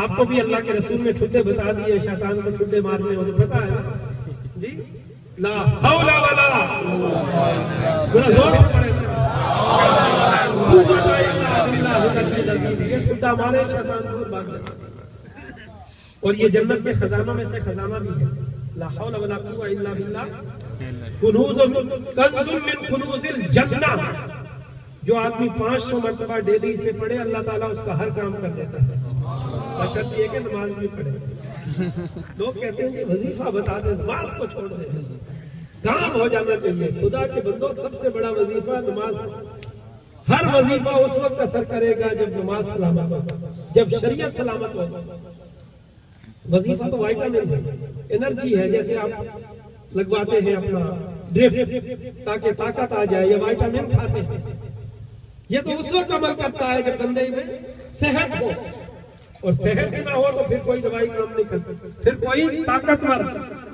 F: آپ کو بھی اللہ کے رسول نے ٹھڈے بتا دیے، شیطان کو ٹھڈے مارنے والے پتا ہے جی. لا حول ولا ذرا زور سے پڑھیں، یہ ٹھڈا مارے شیطان کو بھاگ گیا. اور یہ جنت کے خزانوں میں سے خزانہ بھی ہے. لا حول ولا قوة الا باللہ. کنوز من کنوز الجنہ. جو آدمی 500 مرتبہ ڈیلی سے پڑھے اللہ تعالیٰ اس کا ہر کام کر دیتا ہے، بشرط یہ کہ نماز بھی پڑھے. لوگ کہتے ہیں کہ وظیفہ بتا دیں، نماز کو چھوڑ دیں. کام ہو جانا چاہیے. خدا کے بندوں سب سے بڑا وظیفہ نماز ہے. ہر وظیفہ اس وقت اثر کرے گا جب نماز سلامت ہو، جب شریعت سلامت ہو. وظیفہ تو وائٹامن ہے، انرجی ہے. جیسے آپ لگواتے ہیں اپنا ڈرپ تاکہ طاقت آ جائے، یہ وائٹامن کھاتے ہیں. یہ تو اس وقت عمل کرتا ہے جب بندے میں صحت ہو، اور صحت ہی نہ ہو تو پھر کوئی دوائی کام نہیں کرتی، پھر کوئی طاقتور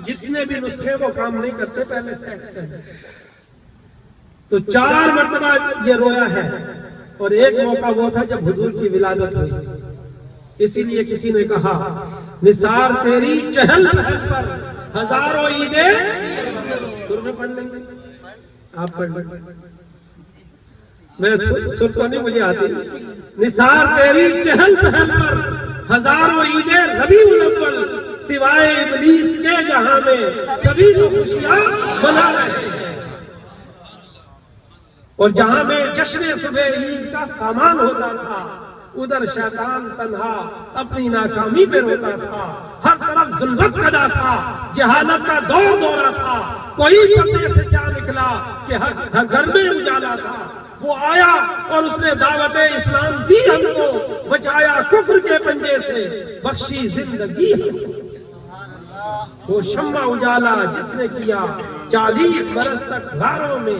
F: جتنے بھی نسخے وہ کام نہیں کرتے. پہلے صحت چاہیے. تو 4 مرتبہ یہ رویا ہے، اور ایک موقع وہ تھا جب حضور کی ولادت ہوئی. اسی لیے کسی نے کہا نثار تیری چہل پہل پر ہزاروں عیدیں. سر میں پڑھ لیں گے آپ، پڑھ لیں. میں سر تو نہیں مجھے آتی. نثار تیری چہل پہل پر ہزاروں عیدیں ربیع الاول، سوائے ابلیس کے جہاں میں سبھی لوگ خوشیاں منا رہے ہیں. اور جہاں میں جشن صبح عید کا سامان ہوتا تھا، ادھر شیطان تنہا اپنی ناکامی پہ روتا تھا. ہر طرف ظلمت کدا تھا، جہالت کا دور دورہ تھا. کوئی پردے سے کیا نکلا کہ ہر گھر میں اجالا تھا. وہ آیا اور اس نے دعوت اسلام دی ہم کو، بچایا کفر کے پنجے سے، بخشی زندگی ہم کو. وہ شمع اجالا جس نے کیا 40 برس تک غاروں میں.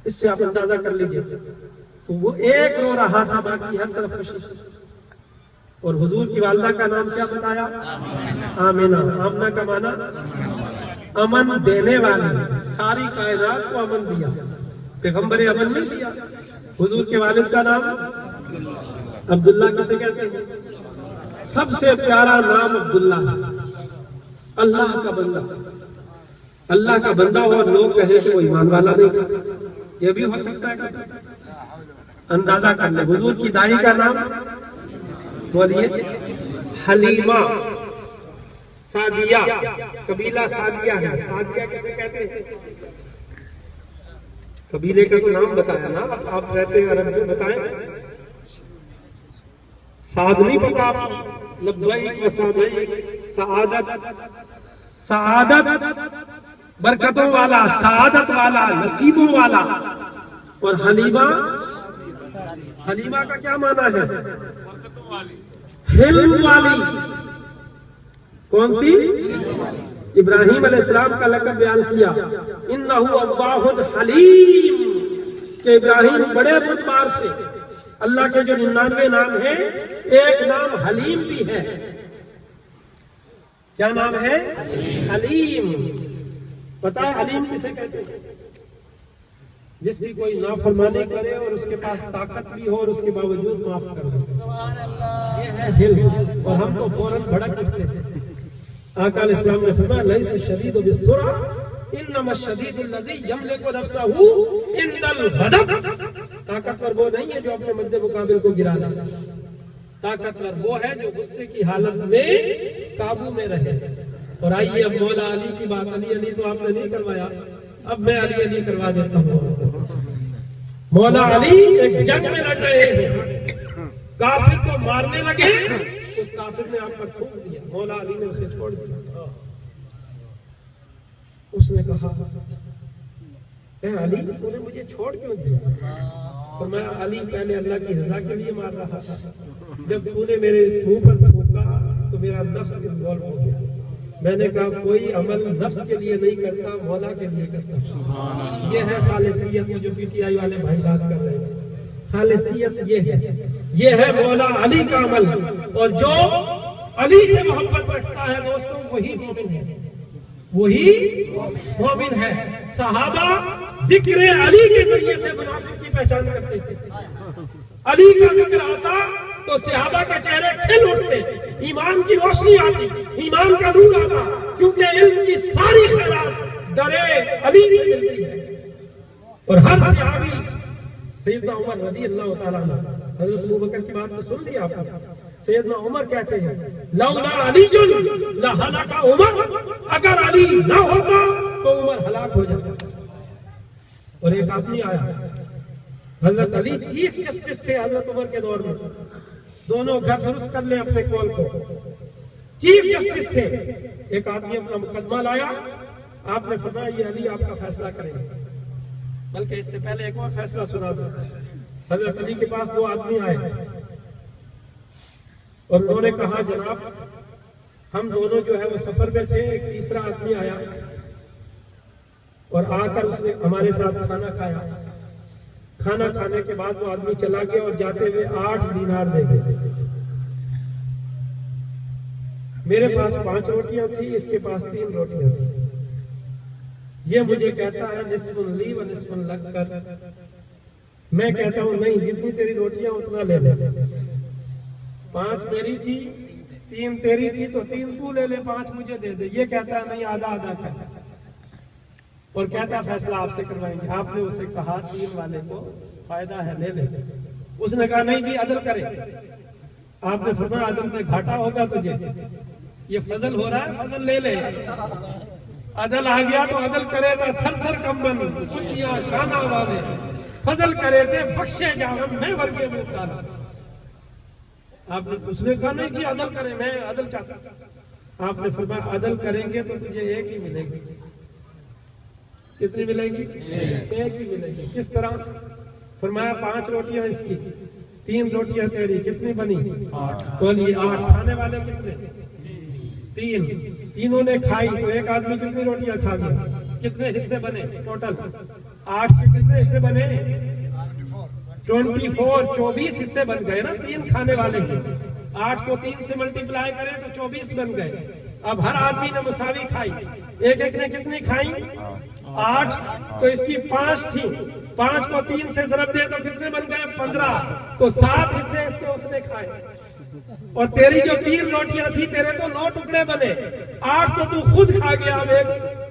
F: اس سے آپ اندازہ کر لیجئے. تو وہ ایک رو رہا تھا، باقی ہر طرف خوشی تھی. اور حضور کی والدہ کا نام کیا بتایا؟ آمینہ. آمنہ کا معنی امن دینے والی. ساری کائنات کو امن دیا، پیغمبر امن نہیں دیا. حضور کے والد کا نام عبداللہ کسے کہتے ہیں؟ سب سے پیارا نام عبداللہ ہے. اللہ کا بندہ. اللہ کا بندہ ہو اور لوگ کہیں کہ وہ ایمان والا نہیں تھا، یہ بھی ہو سکتا ہے کہ اندازہ کر لیں۔ حضور کی دائی کا نام بولیے حلیمہ سعدیہ، قبیلہ سعدیہ ہے۔ سعدیہ کیسے کہتے ہیں؟ قبیلے کا تو نام بتایا نا، اب آپ رہتے ہیں عرب میں، بتائیں سعد نہیں پتا آپ؟ لبیک و سعدیک، سعادت، سعادت برکتوں والا، سعادت والا، نصیبوں والا۔ اور حلیمہ، حلیمہ کا کیا معنی ہے؟ حلم والی۔ کون سی؟ ابراہیم علیہ السلام کا لقب بیان کیا، انہو اوّاہ حلیم، کہ ابراہیم بڑے بردبار سے۔ اللہ کے جو 99 نام ہیں، ایک نام حلیم بھی ہے۔ کیا نام ہے؟ حلیم۔ پتا ہے حلیم کسے کہتے ہیں؟ جس کی کوئی نافرمانی کرے اور اس کے پاس طاقت بھی ہو اور اس کے باوجود معاف کر دے، یہ ہے حلم۔ اور ہم تو فوراً بھڑک اٹھتے ہیں۔ آقا علیہ السلام نے فرمایا لیس الشدید بالسرعہ انما الشدید الذی یملک نفسہ عند الغضب۔ طاقتور وہ نہیں ہے جو اپنے مد مقابل کو گرا دے، طاقتور وہ ہے جو غصے کی حالت میں قابو میں رہے۔ اور آئیے اب مولا علی کی بات، علی علی تو آپ نے نہیں کروایا، اب میں علی علی کروا دیتا ہوں۔ مولا علی ایک جنگ میں لڑ رہے ہیں، کافر کو مارنے لگے، اس کافر نے آپ پر تھوک دیا، مولا علی نے اسے چھوڑ دیا۔ اس نے کہا اے علی تو نے مجھے چھوڑ کیوں دیا؟ اور میں علی پہلے اللہ کی رضا کے لیے مار رہا تھا، جب تو نے میرے منہ پر تھوکا تو میرا نفس انوالو ہو گیا۔ میں نے کہا کوئی عمل نفس کے لیے نہیں کرتا، مولا کے لیے کرتا۔ یہ ہے خالصیت جو پی ٹی آئی والے بھائی بات کر رہے تھے۔ خالصیت یہ ہے مولا علی کا عمل۔ اور جو علی سے محبت رکھتا ہے دوستوں، وہی مومن ہے، وہی مومن ہے۔ صحابہ ذکر علی کے ذریعے سے منافق کی پہچان کرتے تھے۔ علی کا ذکر آتا تو صحابہ کے چہرے کھل اٹھتے، ایمان کی روشنی آتی، ایمان کا نور آتا، کیونکہ علم کی ساری خیرات در علی سے ملتی ہے۔ اور ہر صحابی، سیدنا عمر رضی اللہ تعالیٰ عنہ، حضرت ابوبکر کی بات تو سن لی آپ نے، سیدنا عمر کہتے ہیں لولا علی لہلک عمر، اگر علی نہ ہوتا تو عمر ہلاک ہو جاتا۔ اور ایک آدمی آیا، حضرت علی چیف جسٹس تھے حضرت عمر کے دور میں، دونوں گھر درست کر لیں اپنے کول کو، چیف جسٹس تھے۔ ایک آدمی اپنا مقدمہ لایا، آپ نے فرمایا یہ علی آپ کا فیصلہ کریں گے، بلکہ اس سے پہلے ایک اور فیصلہ سنا دو۔ حضرت علی کے پاس دو آدمی آئے اور انہوں نے کہا جناب ہم دونوں جو ہے وہ سفر میں تھے، ایک تیسرا آدمی آیا اور آ کر اس نے ہمارے ساتھ کھانا کھایا۔ کھانا کھانے کے بعد وہ آدمی چلا گیا اور جاتے ہوئے 8 دینار دے گئے۔ میرے پاس 5 روٹیاں تھیں، اس کے پاس 3 روٹیاں تھیں۔ یہ مجھے کہتا ہے نصف لی و نصف لک کر، میں کہتا ہوں نہیں، جتنی تیری روٹیاں اتنا لے لے، 5 میری تھی 3 تیری تھی تو 3 تو لے لے، 5 مجھے دے دے۔ یہ کہتا ہے نہیں، آدھا آدھا کر، اور کہتا ہے فیصلہ آپ سے کروائیں گے۔ آپ نے اسے کہا 3 والے کو فائدہ ہے لے لے، اس نے کہا نہیں جی عدل کرے۔ آپ نے فرمایا عدل میں گھاٹا ہوگا تجھے، یہ فضل ہو رہا ہے، فضل لے لے۔ عدل آ گیا تو عدل کرے تھا تھر تھر کمبن کچیاں شانہ والے، فضل کرے تھے بخشے جاون میں ورگے میں ڈالا۔ آپ نے اس نے کہا نہیں جی عدل کرے، میں عدل چاہتا ہوں۔ آپ نے فرمایا عدل کریں گے تو تجھے ایک ہی ملے گی۔ کتنی ملے گی؟ ایک ہی ملے گی۔ کس طرح؟ فرمایا 5 روٹیاں اس کی، 3 روٹیاں تیری، کتنی بنی؟ 8۔ بولیے 8۔ کھانے والے کتنے؟ 3۔ تینوں نے کھائی تو ایک آدمی کتنی روٹیاں کھا گیا؟ کتنے حصے بنے ٹوٹل؟ 8 کے کتنے حصے بنے؟ 24 24 حصے بن گئے نا 3 کھانے والے کے۔ 8 کو 3 سے ملٹیپلائی کریں تو 24 بن گئے۔ اب ہر آدمی نے مساوی کھائی، ایک ایک نے کتنی کھائی؟ 8۔ تو اس کی 5 تھی، 5 کو 3 سے ضرب دے تو کتنے بن گئے؟ 15۔ تو 7 حصے اس کے اس نے کھائے۔ اور تیری جو 3 روٹیاں تھی تیرے تو 9 ٹکڑے بنے، 8 تو تو خود کھا گیا، اب ایک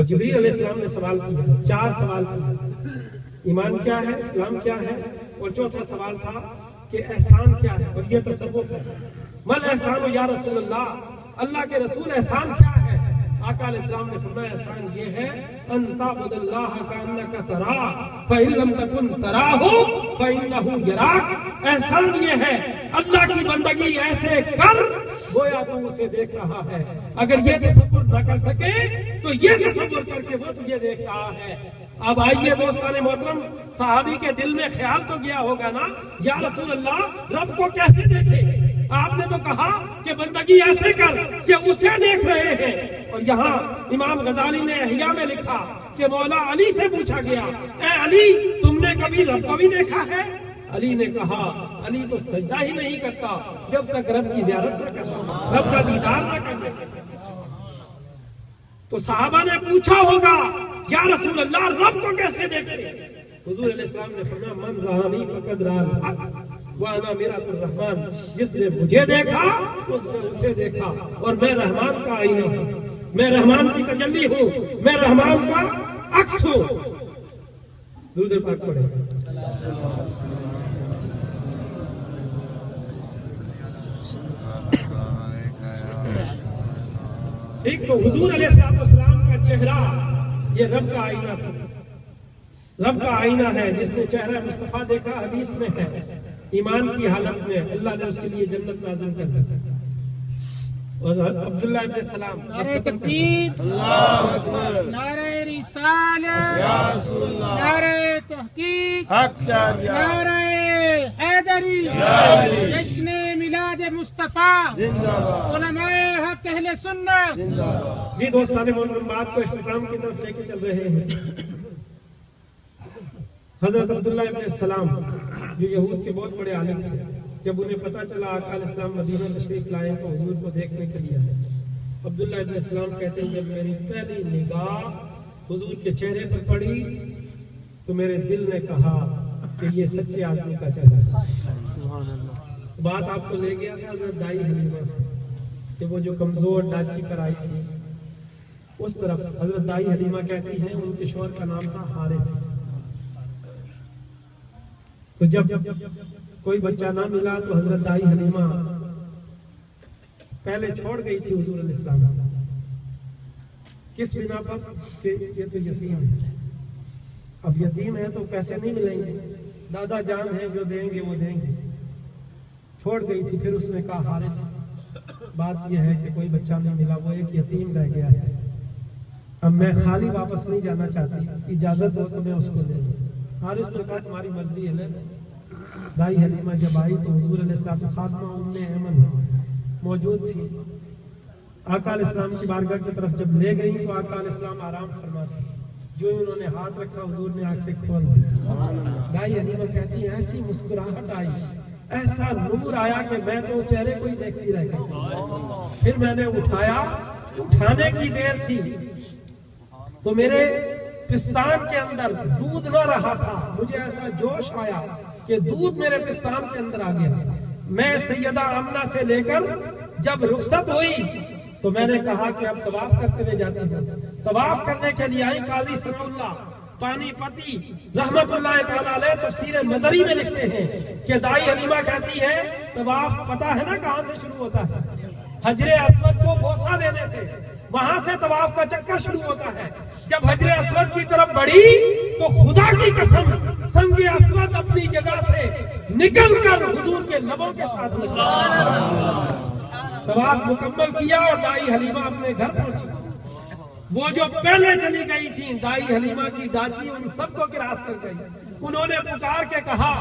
F: تو جبریل علیہ السلام نے سوال کیا، 4 سوال کیے، ایمان کیا ہے، اسلام کیا ہے، اور چوتھا سوال تھا کہ احسان کیا ہے، اور یہ تصوف ہے۔ مل احسان یا رسول اللہ کے رسول احسان کیا ہے؟ آقا علیہ السلام نے فرمایا احسان یہ ہے ان تعبد اللہ کانک تراہ فإن لم تکن تراہ فإنہ یراک۔ احسان یہ ہے اللہ کی بندگی ایسے کر گویا تو اسے دیکھ رہا ہے۔ اگر یہ تصور نہ کر سکے تو یہ تصور کر کے وہ تجھے دیکھ رہا ہے۔ اب آئیے دوستان محترم، صحابی کے دل میں خیال تو گیا ہوگا نا، یا رسول اللہ رب کو کیسے دیکھے؟ آپ نے تو کہا کہ بندگی ایسے کر کہ اسے دیکھ رہے ہیں۔ اور یہاں امام غزالی نے احیاء میں لکھا کہ مولا علی سے پوچھا گیا، اے علی تم نے کبھی رب کو بھی دیکھا ہے؟ علی نے کہا علی تو سجدہ ہی نہیں کرتا جب تک رب کی زیارت نہ کرتا، رب کا دیدار نہ کر لے۔ تو صحابہ نے پوچھا ہوگا یا رسول اللہ رب کو کیسے دیکھے؟ حضور علیہ السلام نے فرمایا من رآنی فقد رأى الحق وانا میرۃ الرحمن، جس نے مجھے دیکھا اس نے اسے دیکھا، اور میں رحمان کا آئینہ ہوں، میں رحمان کی تجلی ہوں، میں رحمان کا عکس ہوں۔ درود پاک پڑھیں۔ ایک تو حضور علیہ السلام کا چہرہ یہ رب کا آئینہ تھا، رب کا آئینہ ہے۔ جس نے چہرہ مصطفیٰ دیکھا حدیث میں ہے ایمان کی حالت میں اللہ نے اس کے لیے جنت نازل کر دی۔ اور عبداللہ ابن سلام،
D: نعرہ تکبیر، اللہ اکبر، نعرہ رسالت، نعرہ تحقیق، نعرہ حیدری، جشن میلاد مصطفیٰ، علماء حق اہل سنت۔
F: جی دوستان محترم، بات کو اختتام کی طرف لے کے چل رہے ہیں۔ حضرت عبداللہ ابن سلام جو یہود کے بہت بڑے عالم تھے، جب انہیں پتا چلا آقا علیہ السلام مدینہ تشریف لائے تو حضور کو دیکھنے کے لیے آئے۔ عبداللہ ابن سلام کہتے ہیں جب میری پہلی نگاہ حضور کے چہرے پر پڑی تو میرے دل نے کہا کہ یہ سچے آدمی کا چہرہ ہے۔ بات آپ کو لے گیا تھا حضرت دائی حلیمہ سے کہ وہ جو کمزور ڈاچی پر آئی تھی اس طرف حضرت دائی حلیمہ کہتی ہیں ان کے شوہر کا نام تھا حارث۔ تو جب کوئی بچہ نہ ملا تو حضرت دائی حلیمہ پہلے چھوڑ گئی تھی حضور علیہ السلام، کس بنا پر کہ یہ تو یتیم ہے، اب یتیم ہے تو پیسے نہیں ملیں گے، دادا جان ہیں جو دیں گے وہ دیں گے، چھوڑ گئی تھی۔ پھر اس نے کہا حارث بات یہ ہے کہ کوئی بچہ نہیں ملا، وہ ایک یتیم رہ گیا ہے، اب میں خالی واپس نہیں جانا چاہتی، اجازت ہو تو میں اس کو دے دوں۔ حارث نے کہا تمہاری مرضی ہے۔ دائی حلیمہ جب آئی تو حضور علیہ السلام خاتمہ ام ایمن موجود تھی، آقا علیہ السلام کی بارگاہ کی طرف جب لے گئی تو آقا علیہ السلام آرام فرما تھے، جو انہوں نے ہاتھ رکھا حضور نے آنکھیں کھول دی۔ دائی حلیمہ کہتی ہیں ایسی مسکراہٹ آئی، ایسا نور آیا کہ میں تو چہرے کو ہی دیکھتی رہ گئی۔ پھر میں نے اٹھایا، اٹھانے کی دیر تھی تو میرے پستان کے اندر دودھ نہ رہا تھا، مجھے ایسا جوش آیا کہ دودھ میرے پستان کے اندر آ گیا۔ میں سیدہ آمنہ سے لے کر جب رخصت ہوئی تو میں نے کہا کہ اب طواف کرتے ہوئے جاتی ہوں۔ طواف کرنے کے لیے آئی، قاضی ثناء اللہ پانی پتی رحمت اللہ تعالیٰ علیہ تفسیر مظہری میں لکھتے ہیں کہ دائی حلیمہ کہتی ہے طواف پتہ ہے نا کہاں سے شروع ہوتا ہے؟ حجر اسود کو بوسہ دینے سے، وہاں سے طواف کا چکر شروع ہوتا ہے۔ جب حجر اسود کی طرف بڑھی تو خدا کی قسم سنگ اسود اپنی جگہ سے نکل کر حضور کے لبوں کے ساتھ طواف مکمل کیا اور دائی حلیمہ اپنے گھر پہنچی۔ وہ جو پہلے چلی گئی تھی دائی حلیمہ کی ڈاچی ان سب کو گراس کر گئی۔ انہوں نے پکار کے کہا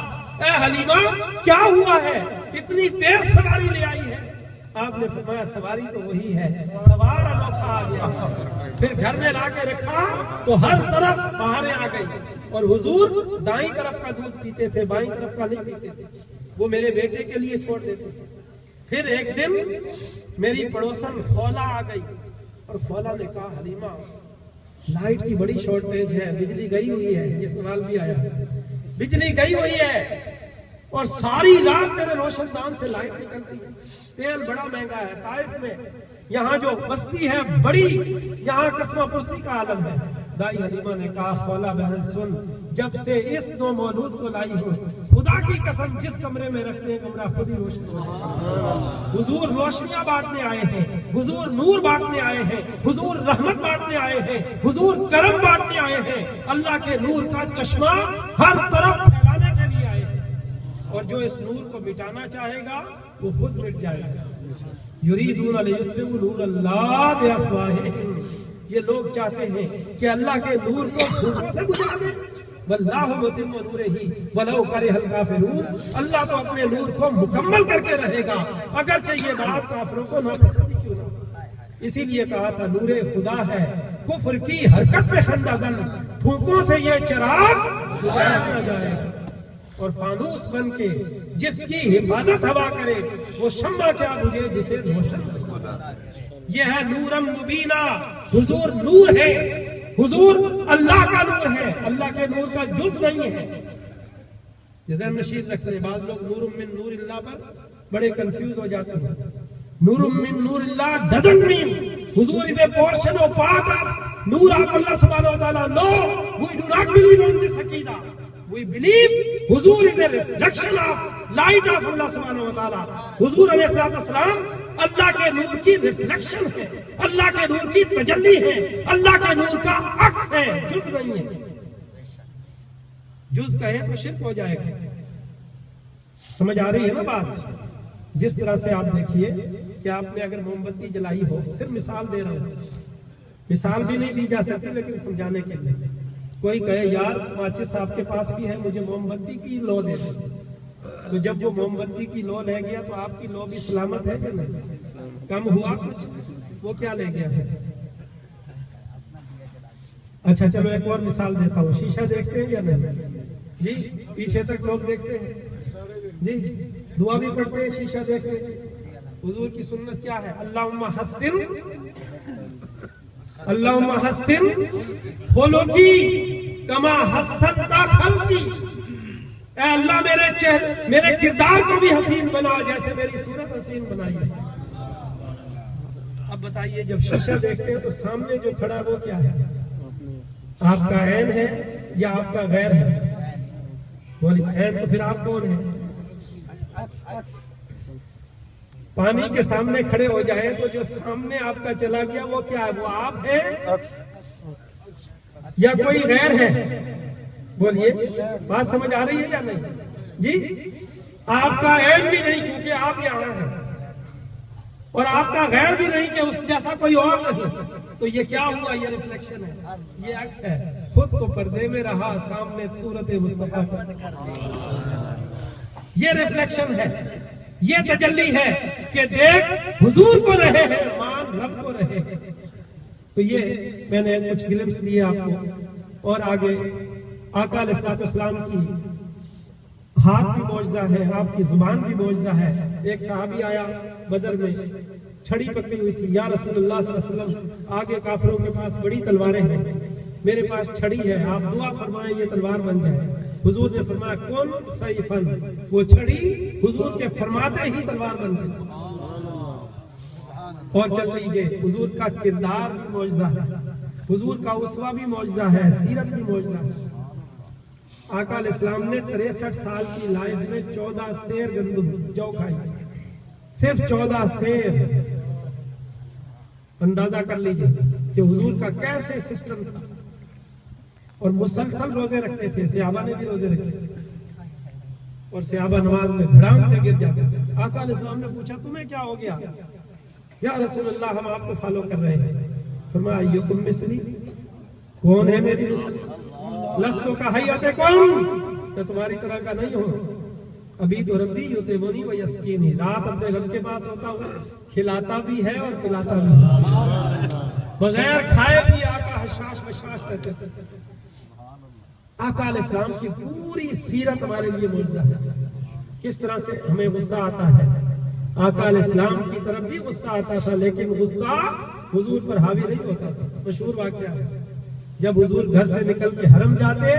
F: اے حلیمہ کیا ہوا ہے، اتنی دیر سواری لے آئی ہے؟ آپ نے فرمایا سواری تو وہی ہے، سوار انوکھا آ گیا۔ پھر گھر میں لا کے رکھا تو ہر طرف بہاریں آ گئی، اور حضور دائیں طرف کا دودھ پیتے تھے، بائیں طرف کا نہیں پیتے تھے، وہ میرے بیٹے کے لیے چھوڑ دیتے تھے۔ پھر ایک دن میری پڑوسن خولا آ گئی اور خولا نے کہا حلیمہ لائٹ کی بڑی شارٹیج ہے، بجلی گئی ہوئی ہے، یہ سوال بھی آیا، بجلی گئی ہوئی ہے، اور ساری رات تیرے روشن دان سے لائٹ نکلتی ہے. تیل بڑا مہنگا ہے. طائف میں یہاں جو بستی ہے بڑی، یہاں قسمہ پرسی کا عالم ہے. دائی حلیمہ نے کہا خولا بہن سن، جب سے اس نو مولود کو لائی ہوں، خدا کی قسم جس کمرے میں رکھتے ہیں کمرہ خود ہی روشن ہو جاتا ہے. حضور روشنیاں بانٹنے آئے ہیں، حضور نور بانٹنے آئے ہیں، حضور رحمت بانٹنے آئے ہیں، حضور کرم بانٹنے آئے ہیں. اللہ کے نور کا چشمہ ہر طرف پھیلانے کے لیے آئے ہیں، اور جو اس نور کو مٹانا چاہے گا وہ خود مٹ جائے گا. یریدون لیطفئوا نور اللہ بافواہہم، یہ لوگ چاہتے ہیں کہ اللہ کے نور کو پھوٹوں سے بجھا دیں. واللہ متم نورہ ولو کرہ الکافرون، اللہ تو اپنے نور کو مکمل کر کے رہے گا اگرچہ یہ بات کافروں کو ناپسند کیوں نہ ہو. اسی لیے کہا تھا نور خدا ہے کفر کی حرکت میں خندہ زن، پھونکوں سے یہ چراغ جلایا نہ جائے گا. اور فانوس بن کے جس کی حفاظت ہوا کرے وہ شمع کیا بجھے جسے روشن کرے. یہ ہے نورم مبینہ. حضور نور ہے، حضور اللہ کا نور ہے، اللہ کے نور کا جز نہیں ہے. ذہن نشین رکھ لیں، بعض لوگ نور من نور اللہ پر بڑے کنفیوز ہو جاتے ہیں. نور من نور اللہ doesn't mean حضور is a portion or part of Noor of Allah subhanahu wa ta'ala. No, we do not believe in this aqidah. We believe حضور is a reflection of light of Allah subhanahu wa ta'ala. حضور علیہ السلام اللہ کے نور کی reflection ہے، اللہ کے نور کی تجلی ہے، اللہ کے نور کا عکس ہے، جز نہیں ہے. جز کہے تو شرک ہو جائے گا. سمجھ آ رہی ہے نا بات؟ جس طرح سے آپ دیکھیے کہ آپ نے اگر موم بتی جلائی ہو، صرف مثال دے رہا ہوں، مثال بھی نہیں دی جا سکتی لیکن سمجھانے کے لیے. کوئی کہے یار ماچس آپ کے پاس بھی ہے، مجھے موم بتی کی لو دے دیں. تو جب وہ موم بتی کی لو لے گیا تو آپ کی لو بھی سلامت ہے کہ نہیں؟ کم ہوا کچھ؟ وہ کیا لے گیا ہے؟ اچھا چلو ایک اور مثال دیتا ہوں. شیشہ دیکھتے ہیں یا نہیں جی؟ پیچھے تک لوگ دیکھتے ہیں جی. دعا بھی پڑھتے ہیں شیشہ دیکھ کے. حضور کی سنت کیا ہے؟ اللہم حسن خلقی کما حسنت خلقی. اے اللہ میرے کردار کو بھی حسین بنا جیسے میری صورت حسین بنائی ہے. اب بتائیے جب شیشہ دیکھتے ہیں تو سامنے جو کھڑا ہے وہ کیا ہے؟ آپ کا عین ہے یا آپ کا غیر ہے؟ بولی عین تو پھر آپ کون ہیں؟ پانی کے سامنے کھڑے ہو جائیں تو جو سامنے آپ کا چلا گیا وہ کیا ہے؟ وہ آپ ہیں یا کوئی غیر ہے؟ بولیے بات سمجھ آ رہی ہے یا نہیں جی؟ آپ کا عین بھی نہیں کیونکہ آپ یہاں ہیں، اور آپ کا غیر بھی نہیں کہ اس جیسا کوئی اور نہیں. تو یہ کیا ہوا؟ یہ ریفلیکشن ہے، یہ عکس ہے. خود تو پردے میں رہا، سامنے صورت مصطفیٰ پر. یہ ریفلیکشن ہے، یہ تجلی ہے کہ دیکھ حضور کو رہے ہیں، مان رب کو رہے ہیں. تو یہ میں نے کچھ گلمس دیے آپ کو. اور آگے آقا علیہ السلام کی ہاتھ بھی معجزہ ہے، آپ کی زبان بھی معجزہ ہے. ایک صحابی آیا بدر میں، چھڑی پکڑی ہوئی تھی. یا رسول اللہ صلی اللہ علیہ وسلم آگے کافروں کے پاس بڑی تلواریں ہیں، میرے پاس چھڑی ہے، آپ دعا فرمائیں یہ تلوار بن جائے. حضور نے فرمایا کون سیفن، وہ چھڑی حضور کے فرماتے ہی تلوار بن گئی. اور چل لیجئے حضور کا کردار بھی معجزہ ہے، حضور کا اسوہ بھی معجزہ ہے، سیرت بھی معجزہ ہے. آقا علیہ السلام نے 63 سال کی لائف میں 14 سیر گندم جو کھائی، صرف 14 سیر. اندازہ کر لیجئے کہ حضور کا کیسے سسٹم تھا. اور مسلسل روزے رکھتے تھے، صحابہ نے بھی روزے رکھے اور صحابہ نماز میں دھڑام سے گر جاتے. آقا علیہ السلام نے پوچھا تمہیں کیا ہو گیا؟ یا رسول اللہ ہم آپ کو فالو کر رہے ہیں. فرمایا ایکم مثلی، کون ہے میری مثل؟ لستو کا حیاتکم، میں تمہاری طرح کا نہیں ہوں. ابھی تو ربی یطعمنی و یسقینی، رات اپنے رب کے پاس ہوتا ہوں، کھلاتا بھی ہے اور پلاتا بھی ہے. بغیر کھائے بھی آقا حشاش بشاش رہتے تھے. آقا علیہ السلام کی پوری سیرت ہمارے لیے معجزہ ہے. کس طرح سے ہمیں غصہ آتا ہے، آقا علیہ السلام کی طرف بھی غصہ آتا تھا لیکن غصہ حضور پر حاوی نہیں ہوتا تھا. مشہور واقعہ ہے، جب حضور گھر سے نکل کے حرم جاتے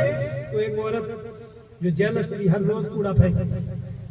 F: تو ایک عورت جو جیلس تھی ہر روز کوڑا پھینکتی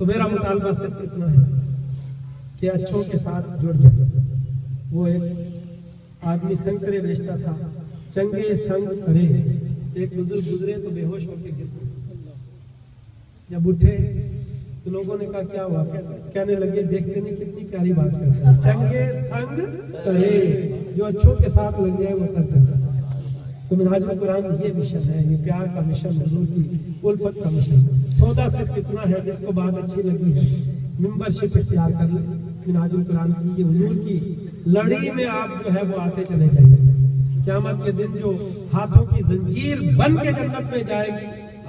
F: تو میرا مطالبہ صرف اتنا ہے کہ اچھوں کے ساتھ جڑ جائے. وہ ایک آدمی سنگترے بیچتا تھا, چنگے سنگ کرے. ایک بزرگ گزرے تو بے ہوش ہو کے گر پڑے. جب اٹھے تو لوگوں نے کہا کیا ہوا؟ کہنے لگے دیکھتے نہیں کتنی پیاری بات کرتے ہیں, چنگے سنگ کرے, جو اچھوں کے ساتھ لگ جائے وہ تر جاتا ہے. تو منہاج القرآن یہ مشن ہے, یہ پیار کا مشن, حضور کی الفت کا مشن. سودا صرف اتنا ہے جس کو بات اچھی لگی ہے ممبر شپ اختیار کر لیں. منہاج القرآن کی یہ حضور کی لڑی میں آپ جو ہے وہ آتے چلے جائیں. قیامت کے دن جو ہاتھوں کی زنجیر بن کے جنت میں جائے گی,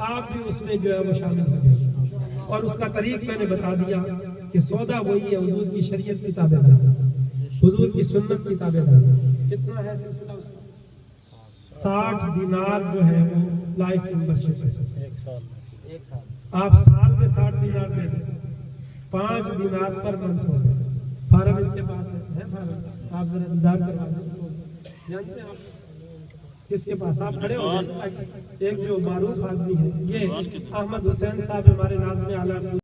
F: آپ بھی اس میں جو ہے وہ شامل ہو جائیں. اور اس کا طریق میں نے بتا دیا کہ سودا وہی ہے, حضور کی شریعت کی تابع داری, حضور کی سنت کی تابع داری. کتنا ہے سلسلہ اس کا؟ 60 دینار جو ہے وہ لائف ممبرشپ ہے. آپ سال میں 60 دینار دے دیں, 5 دینار پر منتھ ہو گئے. فارم ان کے پاس ہے فارم, آپ ذرا دیدار کروا دیں. جانتے ہیں آپ کس کے پاس؟ آپ کھڑے ہو جائیں. ایک جو معروف آدمی ہے, یہ احمد حسین صاحب ہمارے ناظم اعلیٰ